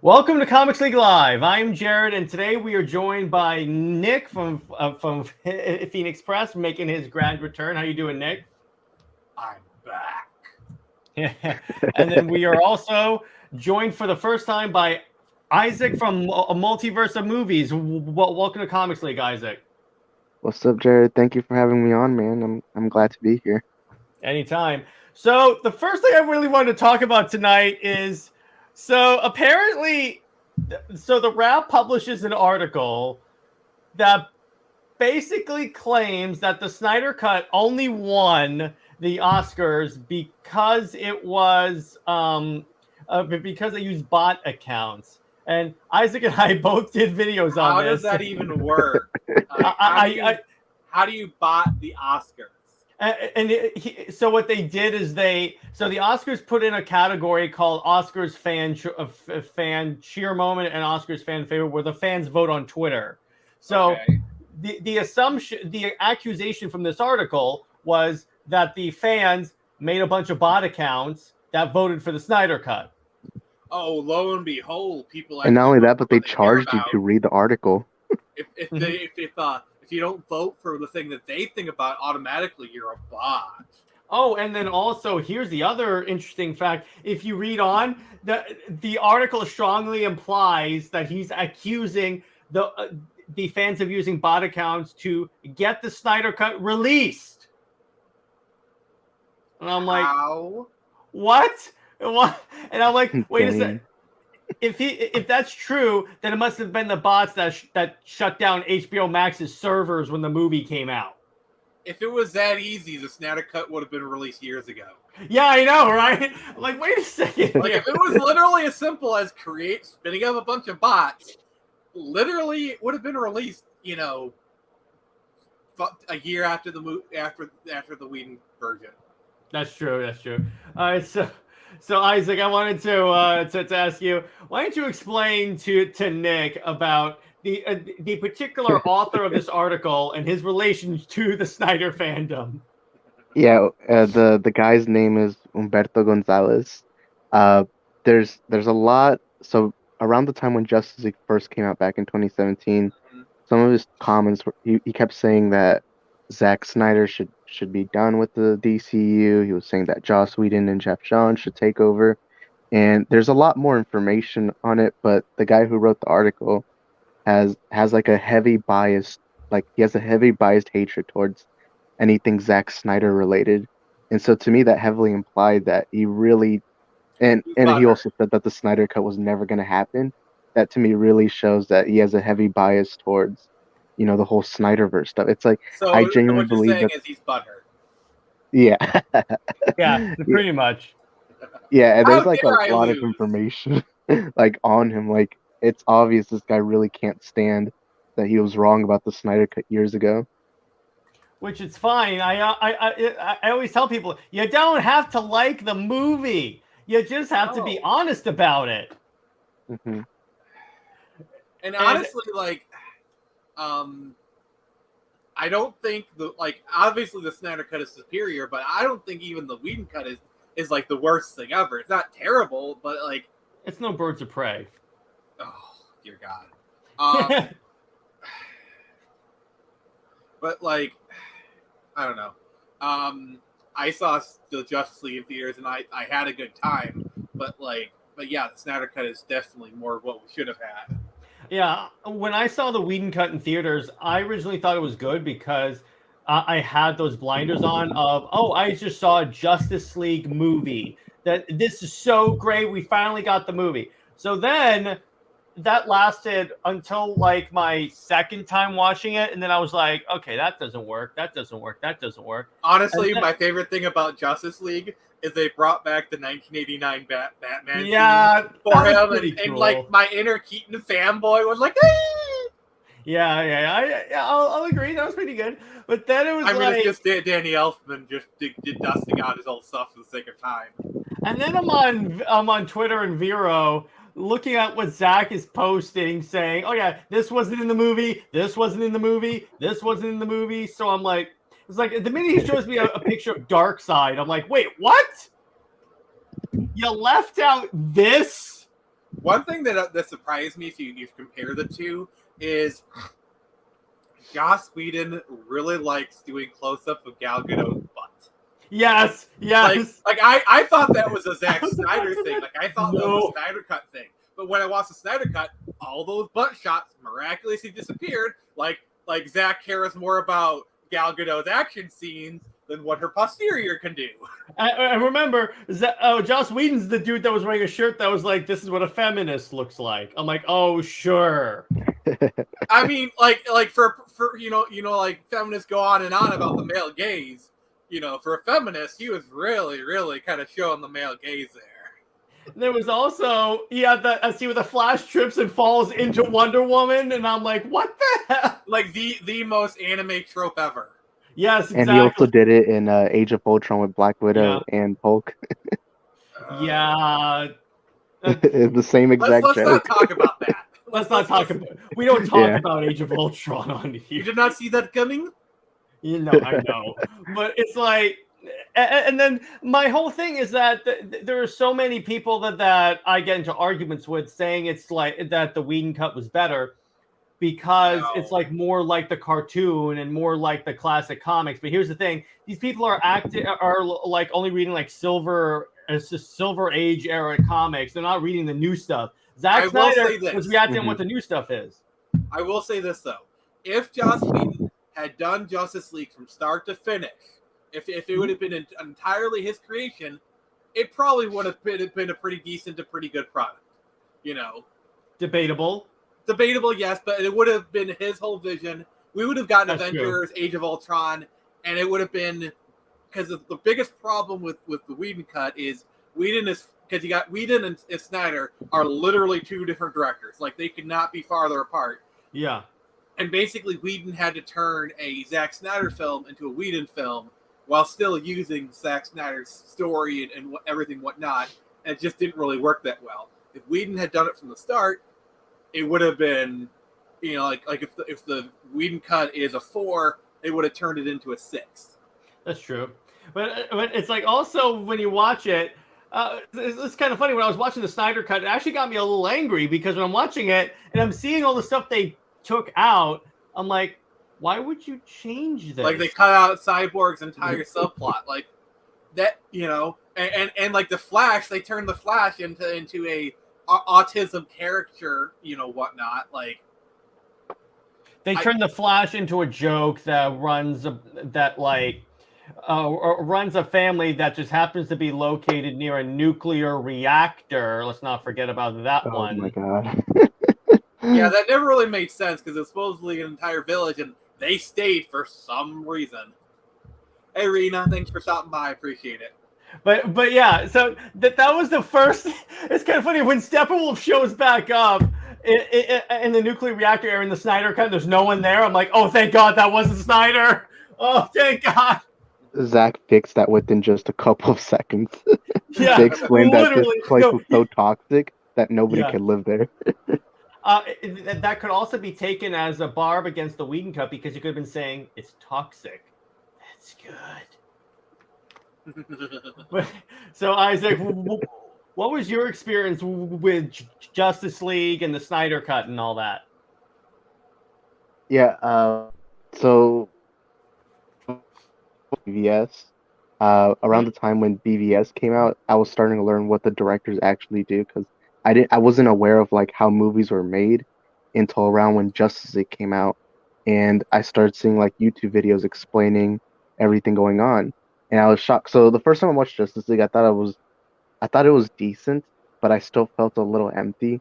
Welcome to Comics League Live. I'm Jared, and today we are joined by Nick from Phoenix Press, making his grand return. How you doing, Nick? I'm back. And then we are also joined for the first time by Isaac from a Multiverse of Movies. Welcome to Comics League, Isaac. What's up, Jared? Thank you for having me on, man. I'm glad to be here. Anytime. So the first thing I really wanted to talk about tonight is, apparently, the Wrap publishes an article that basically claims that the Snyder Cut only won the Oscars because it was because they used bot accounts. And Isaac and I both did videos on this. How does that even work? How do you bot the Oscars? So what they did is the Oscars put in a category called Oscars fan cheer moment and Oscars fan favorite, where the fans vote on Twitter. So the accusation from this article was that the fans made a bunch of bot accounts that voted for the Snyder Cut. Oh, lo and behold, people. And not only that, but they charged you to read the article. If you don't vote for the thing that they think about, automatically you're a bot. Oh, and then also, here's the other interesting fact. If you read on, the article strongly implies that he's accusing the fans of using bot accounts to get the Snyder Cut released. And I'm like, How? What? And I'm like, wait a second. If that's true, then it must have been the bots that shut down HBO Max's servers when the movie came out. If it was that easy, the Snyder Cut would have been released years ago. Yeah, I know, right? I'm like, wait a second. Like, if it was literally as simple as spinning up a bunch of bots, literally it would have been released, a year after the after the Whedon version. That's true. All right, so Isaac, I wanted to ask you, why don't you explain to Nick about the particular author of this article and his relation to the Snyder fandom? Yeah, the guy's name is Humberto Gonzalez. There's a lot. So around the time when Justice League first came out back in 2017, some of his comments he kept saying that Zack Snyder should be done with the DCU. He was saying that Joss Whedon and Jeff Johns should take over. And there's a lot more information on it, but the guy who wrote the article has like a heavy bias, like he has a heavy biased hatred towards anything Zack Snyder related. And so to me that heavily implied that he really and he also said that the Snyder Cut was never going to happen. That to me really shows that he has a heavy bias towards the whole Snyderverse stuff. It's like, so I genuinely believe that is he's butthurt. Yeah. Yeah, pretty much. Yeah, and there's like a lot of information like on him. Like, it's obvious this guy really can't stand that he was wrong about the Snyder Cut years ago. Which is fine. I always tell people, you don't have to like the movie. You just have to be honest about it. Mm-hmm. And honestly, I don't think obviously the Snyder Cut is superior, but I don't think even the Whedon Cut is like the worst thing ever. It's not terrible, but it's no Birds of Prey. Oh dear God. But I don't know. I saw the Justice League in theaters and I had a good time, but yeah, the Snyder Cut is definitely more of what we should have had. Yeah, when I saw the Whedon Cut in theaters, I originally thought it was good because I had those blinders on of, I just saw a Justice League movie. That this is so great. We finally got the movie. So then that lasted until my second time watching it. And then I was like, okay, that doesn't work. That doesn't work. Honestly, my favorite thing about Justice League is they brought back the 1989 Batman for him, and my inner Keaton fanboy was like, hey! I'll agree. That was pretty good. But then it was it's just Danny Elfman just did dusting out his old stuff for the sake of time. And then I'm on Twitter and Vero looking at what Zach is posting, saying, oh yeah, this wasn't in the movie, this wasn't in the movie, this wasn't in the movie. So I'm like, it's like the minute he shows me a picture of Darkseid, I'm like, wait, what? You left out this? One thing that surprised me if you compare the two is Joss Whedon really likes doing close-up of Gal Gadot's butt. Yes, yes. Like I thought that was a Zack Snyder thing. Like I thought that was No. a Snyder Cut thing. But when I watched the Snyder Cut, all those butt shots miraculously disappeared. Like Zack cares more about Gal Gadot's action scenes than what her posterior can do. I remember, Joss Whedon's the dude that was wearing a shirt that was like, "This is what a feminist looks like." I'm like, "Oh, sure." I mean, like for you know, like feminists go on and on about the male gaze. You know, for a feminist, he was really kind of showing the male gaze there. There was also the scene where the Flash trips and falls into Wonder Woman, and I'm like, "What the hell?" Like the most anime trope ever. Yes, exactly. And he also did it in Age of Ultron with Black Widow and Hulk. Yeah. It's the same exact Let's joke. not talk about that. Let's not talk about. We don't talk about Age of Ultron on here. You did not see that coming? You know, I know, but it's like, and then my whole thing is that there are so many people that I get into arguments with saying it's like that the Whedon cut was better because it's like more like the cartoon and more like the classic comics. But here's the thing: these people are like only reading like Silver Age era comics. They're not reading the new stuff. Zack Snyder was reacting to what the new stuff is. I will say this though: if Joss Whedon had done Justice League from start to finish, if it would have been entirely his creation, it probably would have been a pretty decent to pretty good product. You know, debatable, yes, but it would have been his whole vision. We would have gotten Avengers, Age of Ultron, and it would have been because the biggest problem with the Whedon cut is Whedon is because you got Whedon and Snyder are literally two different directors. Like they could not be farther apart. Yeah. And basically, Whedon had to turn a Zack Snyder film into a Whedon film while still using Zack Snyder's story and everything whatnot. And it just didn't really work that well. If Whedon had done it from the start, it would have been, you know, like if the Whedon cut is a 4, they would have turned it into a 6. That's true. But it's like also when you watch it, it's kind of funny. When I was watching the Snyder cut, it actually got me a little angry because when I'm watching it and I'm seeing all the stuff they took out, I'm like, why would you change this? Like they cut out Cyborg's entire subplot, like that, you know, and like the Flash, they turned the Flash into a autism character, you know, whatnot. Like they turned the Flash into a joke that runs a family that just happens to be located near a nuclear reactor. Let's not forget about that one. Oh my god. Yeah, that never really made sense because it's supposedly an entire village and they stayed for some reason. Hey, Rena, thanks for stopping by. I appreciate it. But yeah, so that was the first. It's kind of funny when Steppenwolf shows back up in the nuclear reactor area in the Snyder cut. There's no one there. I'm like, oh, thank God that wasn't Snyder. Oh, thank God. Zack fixed that within just a couple of seconds. Yeah, they explained that this place was so toxic that nobody could live there. That could also be taken as a barb against the Whedon cut because you could have been saying it's toxic. That's good. So Isaac, what was your experience with Justice League and the Snyder cut and all that? Yeah. So BVS. Around the time when BVS came out, I was starting to learn what the directors actually do because I wasn't aware of like how movies were made until around when Justice League came out, and I started seeing like YouTube videos explaining everything going on, and I was shocked. So the first time I watched Justice League, I thought it was decent, but I still felt a little empty.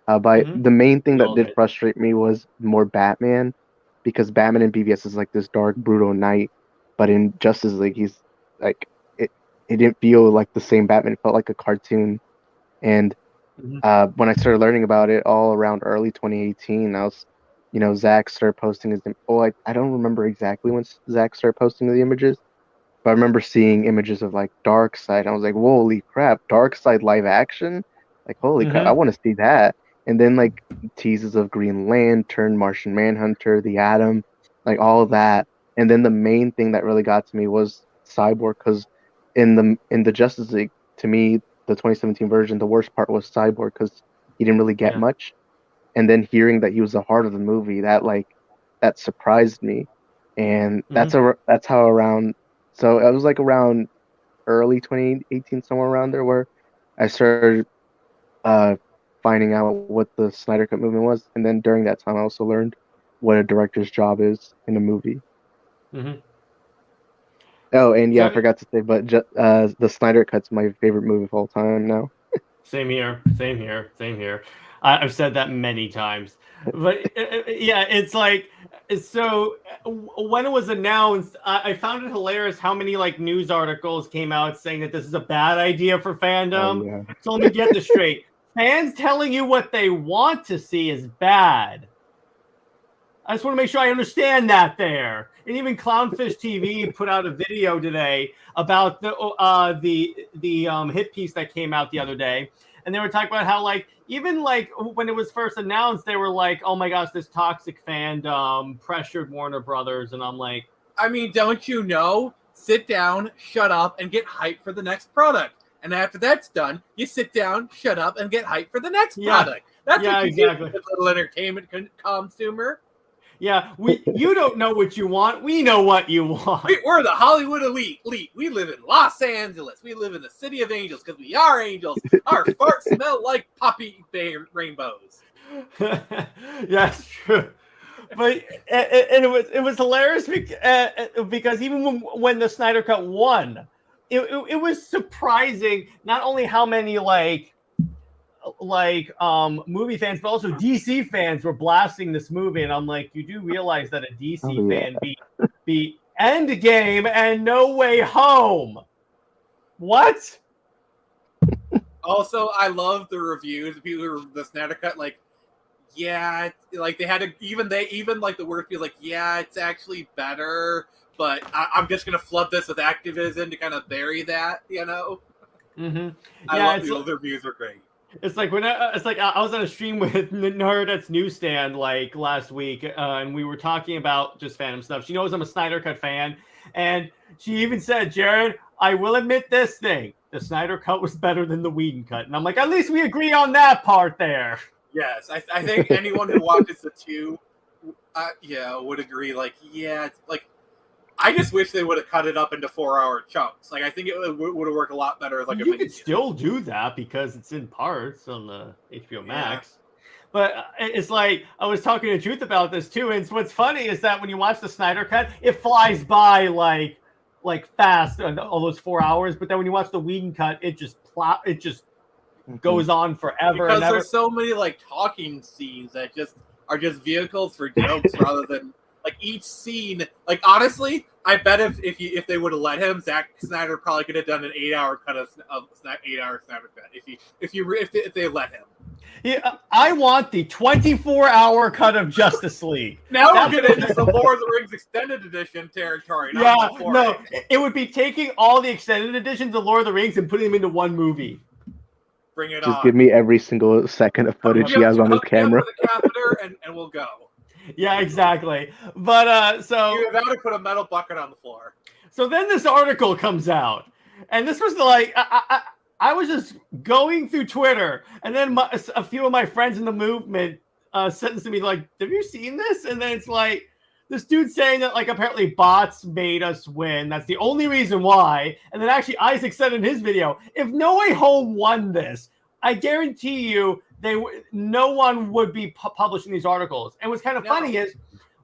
The main thing that did frustrate me was more Batman, because Batman in BVS is like this dark, brutal knight, but in Justice League he's like it didn't feel like the same Batman. It felt like a cartoon, and when I started learning about it all around early 2018, Zach started posting his. I don't remember exactly when Zach started posting the images, but I remember seeing images of like Darkseid. I was like, holy crap, Darkseid live action! Like, holy crap, I want to see that. And then like teases of Green Lantern, Martian Manhunter, the Atom, like all of that. And then the main thing that really got to me was Cyborg, because in the Justice League, to me, the 2017 version, the worst part was Cyborg, because he didn't really get Yeah. much. And then hearing that he was the heart of the movie, that surprised me. And Mhm. that's how around, so it was like around early 2018, somewhere around there, where I started uh finding out what the Snyder Cut movement was. And then during that time I also learned what a director's job is in a movie. Mhm. Oh, and yeah, I So forgot to say, but the Snyder Cut's my favorite movie of all time now. same here. Same here. Same here. I've said that many times, but yeah, it's like so. When it was announced, I found it hilarious how many like news articles came out saying that this is a bad idea for Oh fandom. yeah. So let me get this straight: fans telling you what they want to see is bad. I just want to make sure I understand that there. And even Clownfish TV put out a video today about the hit piece that came out the other day, and they were talking about how like even like when it was first announced, they were like, "Oh my gosh, this toxic fandom pressured Warner Brothers," and I'm like, I mean, don't you know? Sit down, shut up, and get hyped for the next product. And after that's done, you sit down, shut up, and get hyped for the next "Yeah, product. That's yeah, what you do, exactly." you little entertainment consumer. Yeah, you don't know what you want. We know what you want. We're the Hollywood elite. We live in Los Angeles. We live in the city of angels because we are angels. Our farts smell like poppy rainbows. Yeah, it's true. But and it was hilarious because even when the Snyder Cut won, it was surprising not only how many movie fans, but also DC fans were blasting this movie, and I'm like, you do realize that a Oh DC yeah. fan beat Endgame and No Way Home. What? Also, I love the reviews. People who the Snyder Cut, like, yeah, like they had to even like the word feels like, yeah, it's actually better, but I'm just gonna flood this with activism to kind of bury that, you know. Mm-hmm. I Yeah, love the reviews were great. it's like I was on a stream with Nerd at Newsstand like last week, and we were talking about just fandom stuff. She knows I'm a Snyder Cut fan, and she even said, "Jared, I will admit this thing: the Snyder Cut was better than the Whedon Cut." And I'm like, at least we agree on that part there. Yes, I think anyone who watches the two, yeah, would agree. Like, yeah, it's like I just wish they would have cut it up into 4-hour chunks. Like, I think it would have worked a lot better as like a You mini could still do that because it's in parts on the HBO Yeah. Max. But it's like I was talking to Truth about this too, and what's funny is that when you watch the Snyder Cut, it flies by like fast, all those 4 hours. But then when you watch the Whedon Cut, it just Mhm. goes on forever because and ever. there's so many like talking scenes that just are just vehicles for jokes rather than like each scene. Like honestly, I bet if they would have let him, Zack Snyder probably could have done an 8-hour cut of 8-hour Snyder cut if they let him. Yeah, I want the 24-hour cut of Justice League. Now That's we're getting into some Lord of the Rings extended edition territory. And yeah, I'm all for no, it. it would be taking all the extended editions of Lord of the Rings and putting them into one movie. Bring it Just on. give me every single second of footage he has on his Hook me up camera. with a catheter and we'll go. Yeah, exactly. But so You have to put a metal bucket on the floor. So then this article comes out, and this was like I was just going through Twitter, and then a few of my friends in the movement sent this to me like, "Have you seen this?" And then it's like this dude saying that like apparently bots made us win. That's the only reason why. And then actually Isaac said in his video, if No Way Home won this, I guarantee you no one would be publishing these articles. And what's kind of funny is,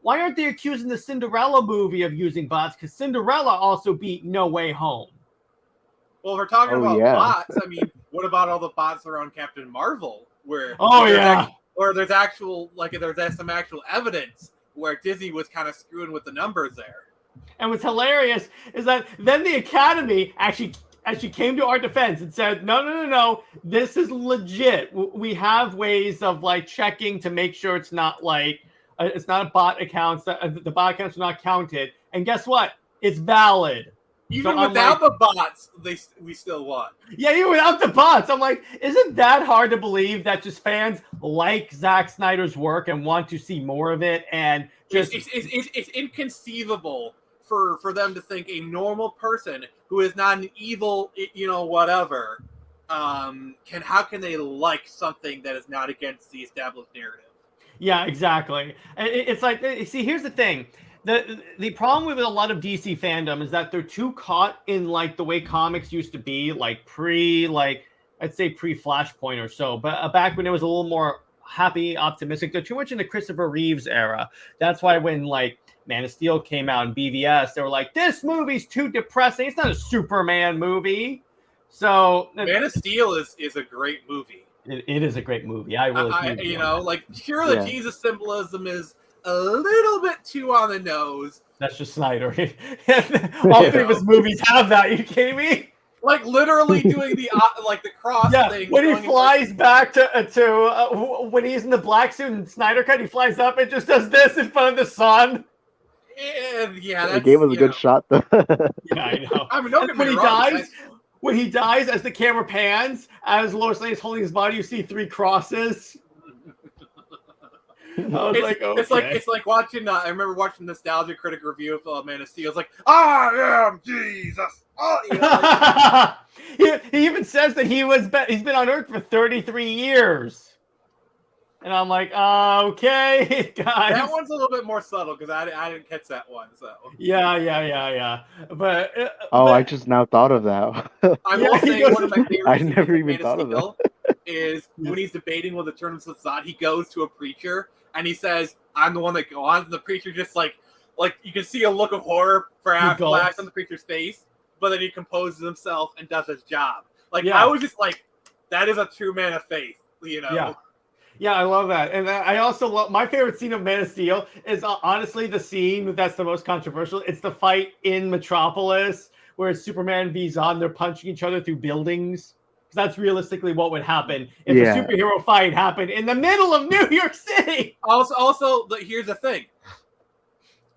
why aren't they accusing the Cinderella movie of using bots? Because Cinderella also beat No Way Home. Well, if we're talking Oh, about yeah. bots, I mean, what about all the bots around Captain Marvel? Where there's actual there's some actual evidence where Disney was kind of screwing with the numbers there. And what's hilarious is that then the Academy actually came to our defense and said, no, this is legit. We have ways of like checking to make sure it's not like it's not a bot accounts. The bot accounts are not counted. And guess what? It's valid. Even without the bots, we still won. Yeah, even without the bots. I'm like, isn't that hard to believe that just fans like Zack Snyder's work and want to see more of it? And just it's inconceivable for them to think a normal person who is not an evil, whatever, how can they like something that is not against the established narrative? Yeah, exactly. And it's like, see, here's the thing. The problem with a lot of DC fandom is that they're too caught in like the way comics used to be, like I'd say pre Flashpoint or so, but back when it was a little more happy, optimistic. They're too much in the Christopher Reeves era. That's why when like Man of Steel came out in BVS, they were like, this movie's too depressing. It's not a Superman movie. So Man of Steel is a great movie. It is a great movie. I really, you know, like sure, the Jesus symbolism is a little bit too on the nose. That's just Snyder. All three of his movies have that. Are you kidding me? Like literally doing the like the cross thing. When he flies back to when he's in the black suit and Snyder cut, he flies up and just does this in front of the sun. Yeah, it gave us a good shot though. Yeah, I know. I mean, don't get me wrong. When he dies, as the camera pans, as Lois Lane is holding his body, you see 3 crosses. I was like, okay. It's like watching. I remember watching Nostalgia Critic review of Man of Steel. It's like, I am Jesus. Oh, you know, like, he even says that he's been on Earth for 33 years. And I'm like, okay, guys. That one's a little bit more subtle because I didn't catch that one. So yeah. But I just now thought of that. I will say one of my favorite. I never even thought of that. Is when he's debating with the terms of thought, he goes to a preacher and he says, "I'm the one that goes on." And the preacher just like you can see a look of horror flash on the preacher's face, but then he composes himself and does his job. I was just like, that is a true man of faith, you know. Yeah, I love that. And I also love my favorite scene of Man of Steel is honestly the scene that's the most controversial. It's the fight in Metropolis where it's Superman v Zod. They're punching each other through buildings. Because that's realistically what would happen if a superhero fight happened in the middle of New York City. Also, here's the thing.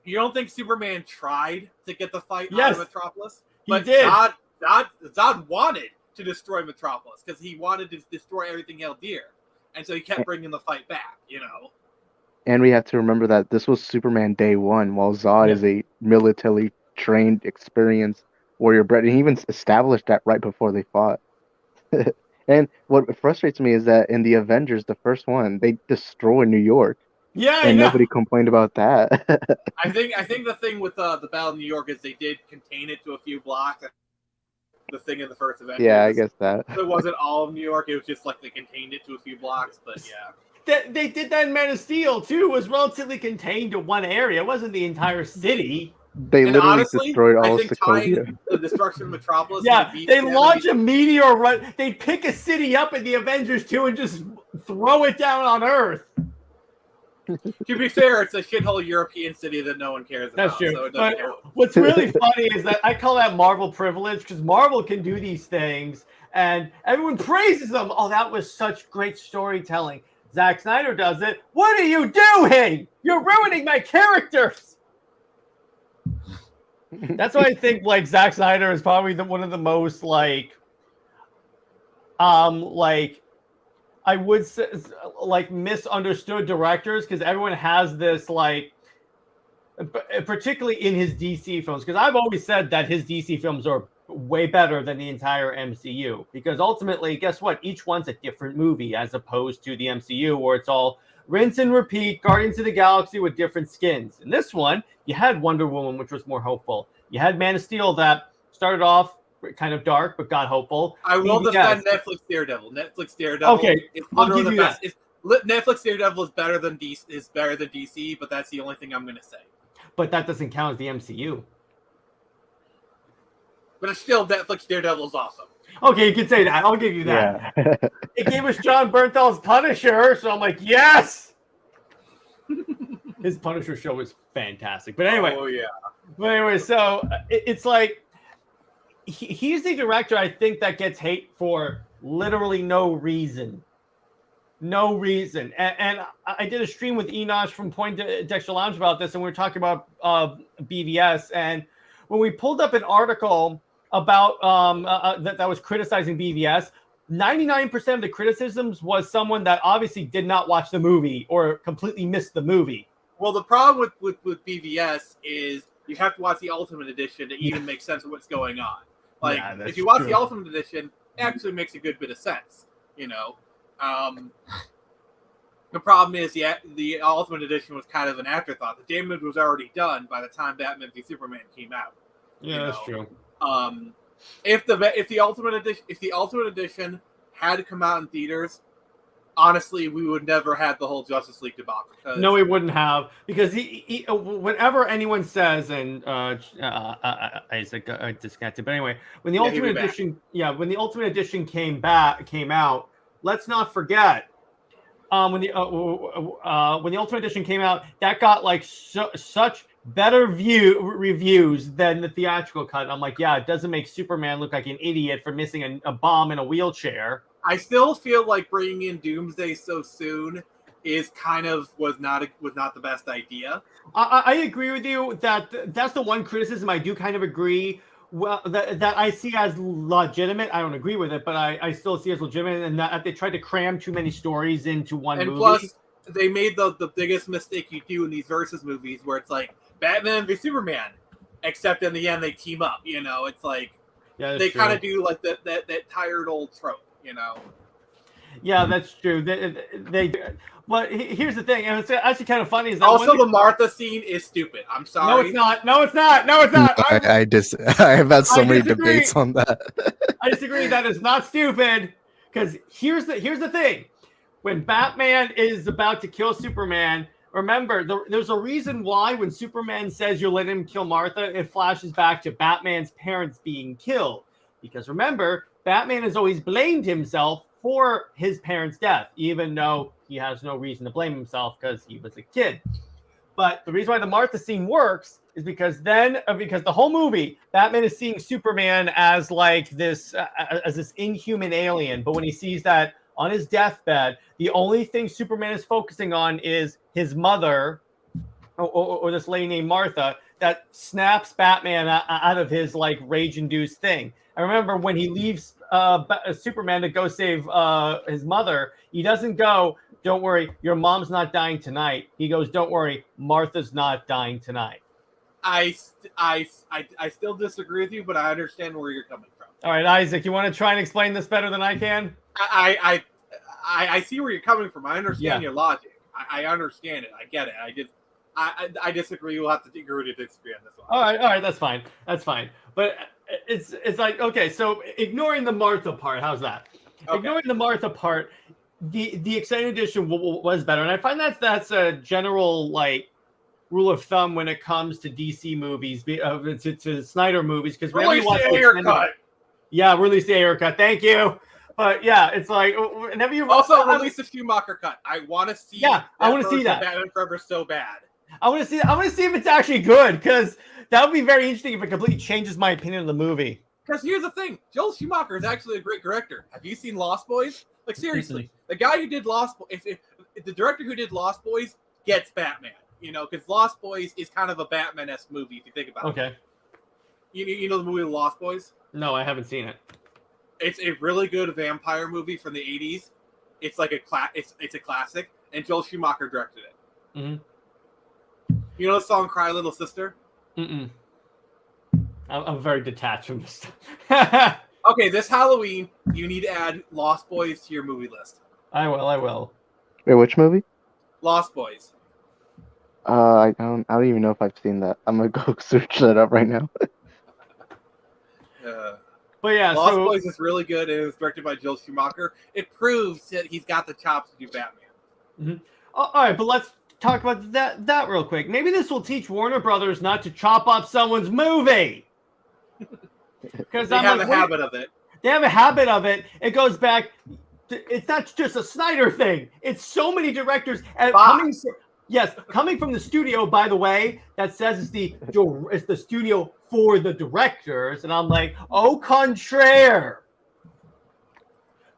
You don't think Superman tried to get the fight out of Metropolis? But he did. Zod wanted to destroy Metropolis because he wanted to destroy everything held dear. And so he kept bringing the fight back, you know. And we have to remember that this was Superman day one, while Zod is a military trained, experienced warrior bred. And he even established that right before they fought. And what frustrates me is that in the Avengers, the first one, they destroyed New York. Yeah, and nobody complained about that. I think the thing with the Battle of New York is they did contain it to a few blocks. The thing in the first Avengers. Yeah, I guess that. So it wasn't all of New York. It was just like they contained it to a few blocks. But yeah, they did that in Man of Steel too. It was relatively contained to one area. It wasn't the entire city. They literally destroyed all of Sokovia. The destruction of Metropolis. Yeah, they launch a meteor run. They pick a city up in the Avengers 2 and just throw it down on Earth. To be fair, it's a shithole European city that no one cares about. That's true. So but what's really funny is that I call that Marvel privilege because Marvel can do these things and everyone praises them. Oh, that was such great storytelling. Zack Snyder does it. What are you doing? You're ruining my characters. That's why I think like Zack Snyder is probably one of the most I would say misunderstood directors because everyone has this particularly in his DC films, because I've always said that his DC films are way better than the entire MCU because ultimately, guess what? Each one's a different movie as opposed to the MCU where it's all rinse and repeat, Guardians of the Galaxy with different skins. In this one, you had Wonder Woman, which was more hopeful. You had Man of Steel that started off kind of dark, but got hopeful. I will defend Netflix Daredevil. Netflix Daredevil. Okay, is literally the best. Netflix Daredevil is better than DC, but that's the only thing I'm going to say. But that doesn't count as the MCU. But it's still Netflix Daredevil is awesome. Okay, you can say that. I'll give you that. Yeah. It gave us John Bernthal's Punisher, so I'm like, yes! His Punisher show is fantastic. But anyway. Oh, yeah. But anyway, so it's like, he's the director, I think, that gets hate for literally no reason. No reason. And I did a stream with Enosh from Point Dexter Lounge about this, and we were talking about BVS. And when we pulled up an article about that was criticizing BVS, 99% of the criticisms was someone that obviously did not watch the movie or completely missed the movie. Well, the problem with BVS is you have to watch the Ultimate Edition to even make sense of what's going on. If you watch the Ultimate Edition, actually makes a good bit of sense. The problem is the Ultimate Edition was kind of an afterthought. The damage was already done by the time Batman v Superman came out. Yeah, that's true. If the Ultimate Edition had to come out in theaters, honestly, we would never have the whole Justice League debacle. No, we wouldn't have, because he whenever anyone says, and Isaac disconnected, but anyway, when the Ultimate Edition came out, let's not forget. When the Ultimate Edition came out, that got like such better reviews than the theatrical cut. I'm like, yeah, it doesn't make Superman look like an idiot for missing a bomb in a wheelchair. I still feel like bringing in Doomsday so soon was not the best idea. I agree with you that's the one criticism I do kind of agree. Well, that I see as legitimate. I don't agree with it, but I still see as legitimate, and that they tried to cram too many stories into one movie. And plus, they made the biggest mistake you do in these versus movies, where it's like Batman v Superman, except in the end they team up. It's like they kind of do like that tired old trope. Yeah, that's true. They but here's the thing, and it's actually kind of funny. Is that also the Martha scene is stupid. I'm sorry. No, it's not. No, it's not. No, it's not. I have had so many debates on that. I disagree. That is not stupid. Because here's the thing: when Batman is about to kill Superman, remember there's a reason why when Superman says you'll let him kill Martha, it flashes back to Batman's parents being killed. Because remember, Batman has always blamed himself for his parents' death, even though he has no reason to blame himself because he was a kid. But the reason why the Martha scene works is because the whole movie, Batman is seeing Superman as like this, as this inhuman alien. But when he sees that on his deathbed, the only thing Superman is focusing on is his mother, or this lady named Martha, that snaps Batman out of his like rage-induced thing. I remember when he leaves Superman to go save his mother, he doesn't go, "Don't worry, your mom's not dying tonight." He goes, "Don't worry, Martha's not dying tonight." I still disagree with you, but I understand where you're coming from. All right, Isaac, you want to try and explain this better than I can? I see where you're coming from. I understand your logic. I understand it. I get it. I disagree. We'll have to agree to disagree on this one. All right, that's fine. But it's like, okay, so ignoring the Martha part, how's that? Okay. Ignoring the Martha part, the extended edition was better, and I find that's a general like rule of thumb when it comes to DC movies, to Snyder movies, because release the Ayer cut. Yeah, release the Ayer cut. Thank you. But yeah, it's like whenever you also release the Schumacher cut. I want to see. Yeah, I want to see that. Batman Forever so bad. I want to see if it's actually good, because that would be very interesting if it completely changes my opinion of the movie. Because here's the thing, Joel Schumacher is actually a great director. Have you seen Lost Boys? Like seriously, the guy who did Lost Boys, if the director who did Lost Boys gets Batman, because Lost Boys is kind of a Batman-esque movie if you think about it. Okay. You know the movie Lost Boys? No, I haven't seen it. It's a really good vampire movie from the 80s. It's like it's a classic, and Joel Schumacher directed it. Mm-hmm. You know the song "Cry Little Sister"? Mm-mm. I'm very detached from this stuff. Okay, this Halloween, you need to add Lost Boys to your movie list. I will. Wait, which movie? Lost Boys. I don't even know if I've seen that. I'm gonna go search that up right now. But yeah, Lost Boys is really good, and it's directed by Joel Schumacher. It proves that he's got the chops to do Batman. Mm-hmm. All right, but let's talk about that real quick. Maybe this will teach Warner Brothers not to chop up someone's movie. Because they have a habit of it. They have a habit of it. It goes back. It's not just a Snyder thing. It's so many directors. Coming from the studio, by the way, that says it's the studio for the directors, and I'm like, au contraire.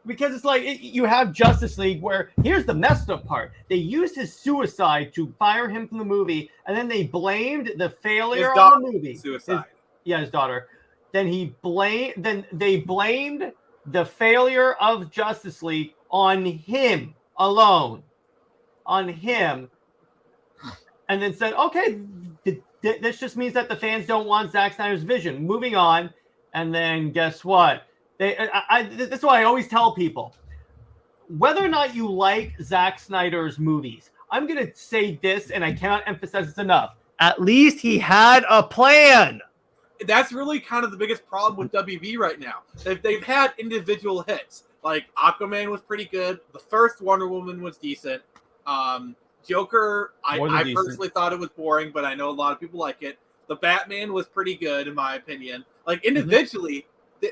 Because it's like you have Justice League, where here's the messed up part: they used his suicide to fire him from the movie, and then they blamed the failure of the movie. Suicide. His daughter. Then they blamed the failure of Justice League on him alone, and then said, okay, this just means that the fans don't want Zack Snyder's vision. Moving on, and then guess what? This is why I always tell people, whether or not you like Zack Snyder's movies, I'm going to say this, and I cannot emphasize this enough. At least he had a plan. That's really kind of the biggest problem with WB right now. They've had individual hits. Like, Aquaman was pretty good. The first Wonder Woman was decent. Joker, I personally thought it was boring, but I know a lot of people like it. The Batman was pretty good, in my opinion. Like, individually,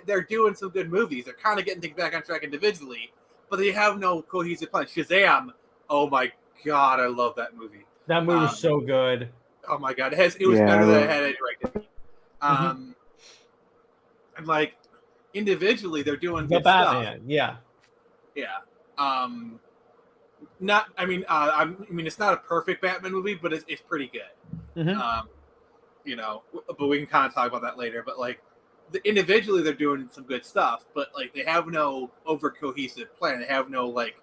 they're doing some good movies. They're kind of getting things back on track individually, but they have no cohesive plan. Shazam, oh my god, I love that movie. That movie was so good. Oh my god, it was better than I had any right to be. And like, individually, they're doing good Batman, stuff. Yeah. I mean, it's not a perfect Batman movie, but it's pretty good. You know, but we can kind of talk about that later. But like, individually, they're doing some good stuff, but like, they have no over cohesive plan. They have no, like,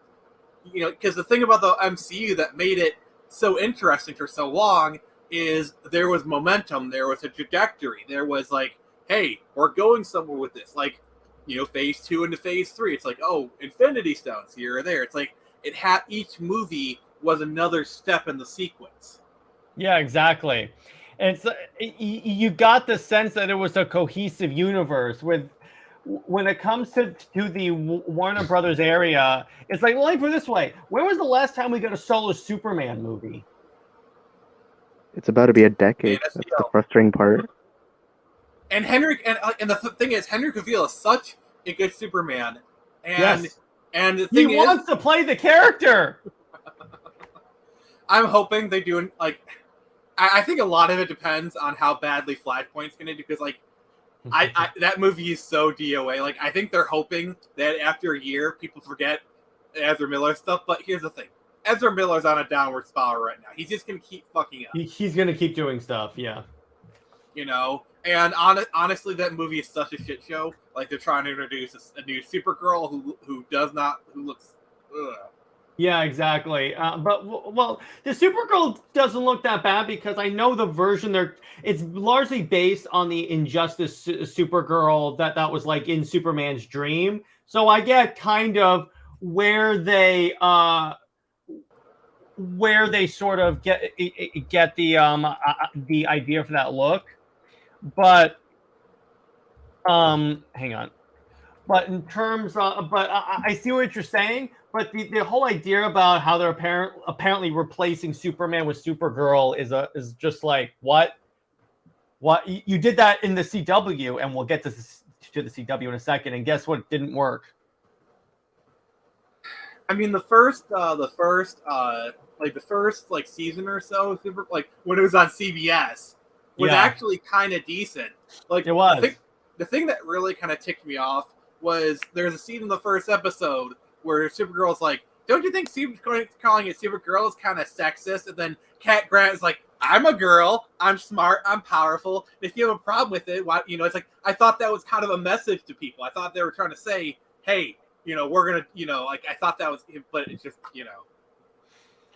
you know, because the thing about the MCU that made it so interesting for so long is there was momentum, there was a trajectory, there was like, hey, we're going somewhere with this. Like, you know, phase 2 into phase 3, it's like, oh, Infinity Stones here or there. It's like, it had, each movie was another step in the sequence. Yeah, exactly. It's you got the sense that it was a cohesive universe. When it comes to the Warner Brothers area, it's like, let me put it this way: when was the last time we got a solo Superman movie? It's about to be a decade. That's the frustrating part. And the thing is, Henry Cavill is such a good Superman, and the thing he wants to play the character. I'm hoping they do, like, I think a lot of it depends on how badly Flashpoint's going to do, because, like, I that movie is so DOA. Like, I think they're hoping that after a year, people forget Ezra Miller stuff, but here's the thing. Ezra Miller's on a downward spiral right now. He's just going to keep fucking up. He's going to keep doing stuff, yeah. You know? And honestly, that movie is such a shit show. Like, they're trying to introduce a new Supergirl who looks... Ugh. Yeah, exactly. But the Supergirl doesn't look that bad, because I know the version it's largely based on the Injustice Supergirl that was like in Superman's dream. So I get kind of where they sort of get the idea for that look. But hang on. But in terms of, I see what you're saying. But the whole idea about how they're apparently replacing Superman with Supergirl is just like, what? You did that in the CW, and we'll get to the CW in a second. And guess what? It didn't work. I mean, the first season or so, when it was on CBS, was actually kind of decent. Like, it was. The thing that really kind of ticked me off was there's a scene in the first episode where Supergirl's like, don't you think calling it Supergirl is kind of sexist? And then Cat Grant is like, I'm a girl, I'm smart, I'm powerful. And if you have a problem with it, why, you know, it's like, I thought that was kind of a message to people. I thought they were trying to say, hey, you know, we're going to, you know, like, I thought that was, but it's just, you know.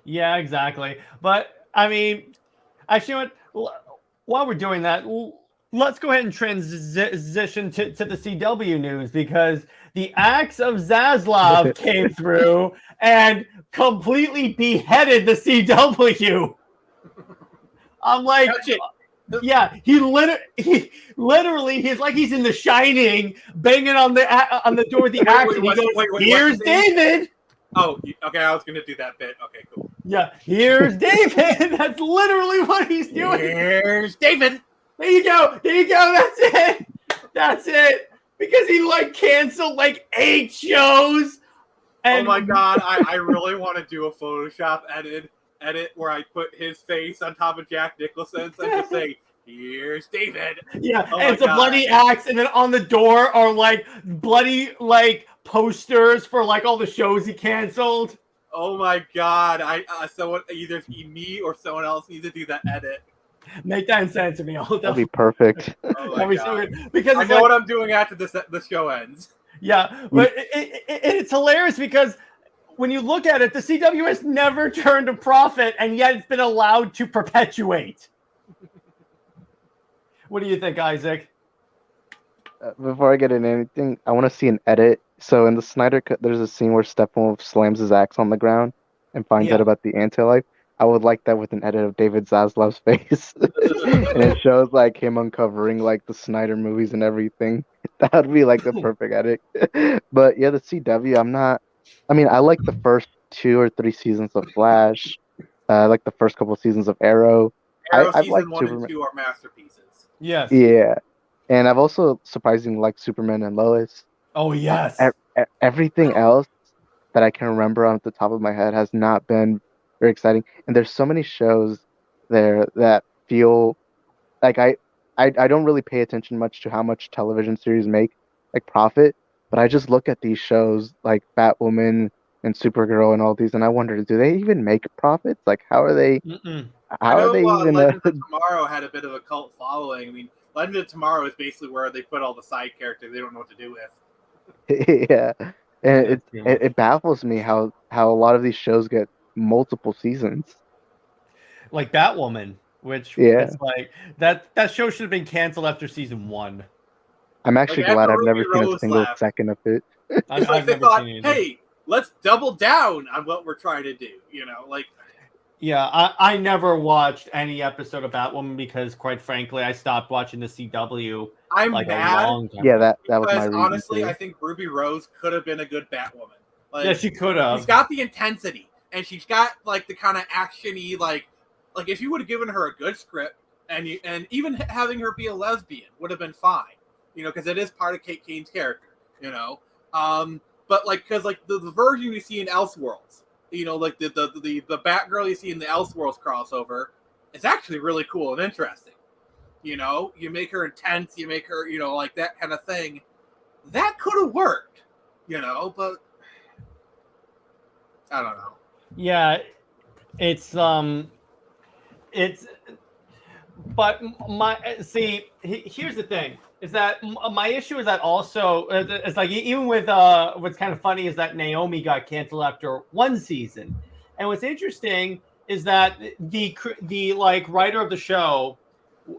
Yeah, exactly. But, I mean, actually, while we're doing that, let's go ahead and transition to the CW news, because the axe of Zaslav came through and completely beheaded the CW. I'm like, yeah, he literally, he's like he's in The Shining, banging on the door with the axe, and he goes, "Here's David." Oh, okay, I was gonna do that bit. Okay, cool. Yeah, here's David. That's literally what he's doing. Here's David. There you go. That's it. Because he canceled 8 shows. And... Oh my god, I really want to do a Photoshop edit where I put his face on top of Jack Nicholson's and just say, "Here's David." Yeah, and it's a bloody axe, and then on the door are bloody posters for all the shows he canceled. Oh my god, someone, either me or someone else needs to do that edit. Make that and send it to me. That'd be perfect. Oh my god. So good. Because I know what I'm doing after the show ends. Yeah, but it's hilarious because when you look at it, the CW has never turned a profit, and yet it's been allowed to perpetuate. What do you think, Isaac? before I get into anything, I want to see an edit. So in the Snyder Cut, there's a scene where Steppenwolf slams his axe on the ground and finds out Yeah. about the anti-life. I would like that with an edit of David Zaslav's face, and it shows like him uncovering like the Snyder movies and everything. That would be like the perfect edit. But yeah, the CW, I'm not. I mean, I like the first 2 or 3 seasons of Flash. I like the first couple seasons of Arrow. Arrow I've season liked 1 and Superman. 2 are masterpieces. Yes. Yeah, and I've also surprisingly liked Superman and Lois. Oh yes. Everything else that I can remember off the top of my head has not been very exciting. And there's so many shows there that feel like I don't really pay attention much to how much television series make like profit, but I just look at these shows like Batwoman and Supergirl and all these, and I wonder, do they even make profits? Like, how are they? Mm-mm. I How are know they even? Legends of Tomorrow had a bit of a cult following. I mean, Legends of Tomorrow is basically where they put all the side characters they don't know what to do with. Yeah, and Yeah, pretty much. it baffles me how a lot of these shows get multiple seasons. Like Batwoman, which Yeah. it's like that show should have been canceled after season 1. I'm actually Like, glad after I've never Ruby seen a Rose single left, second of it. It's like they thought, hey, let's double down on what we're trying to do. You know, like Yeah, I never watched any episode of Batwoman because, quite frankly, I stopped watching the CW I'm like a mad long time. Yeah, ago. that was my because reason honestly, too. I think Ruby Rose could have been a good Batwoman. Like, Yeah, she could have. she's got the intensity, and she's got like the kind of actiony, like if you would have given her a good script, and even having her be a lesbian would have been fine, you know, because it is part of Kate Kane's character, you know. But like, because like the version you see in Elseworlds, you know, like the Batgirl you see in the Elseworlds crossover, is actually really cool and interesting. You know, you make her intense, you make her, you know, like that kind of thing. That could have worked, you know, but I don't know. Yeah, it's but here's the thing is that my issue is that also it's like even with what's kind of funny is that Naomi got canceled after 1 season, and what's interesting is that the like writer of the show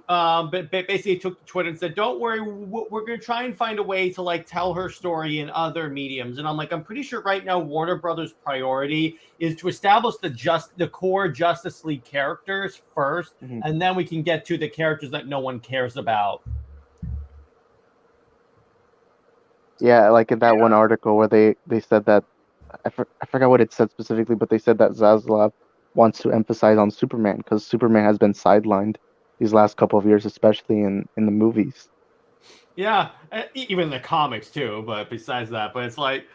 but basically took to Twitter and said, don't worry, we're going to try and find a way to like tell her story in other mediums. And I'm like, I'm pretty sure right now Warner Brothers' priority is to establish the core Justice League characters first, and then we can get to the characters that no one cares about. Yeah, like in that one article where they said that I forgot what it said specifically, but they said that Zaslav wants to emphasize on Superman because Superman has been sidelined these last couple of years, especially in the movies. Yeah, even the comics too. But besides that, but it's like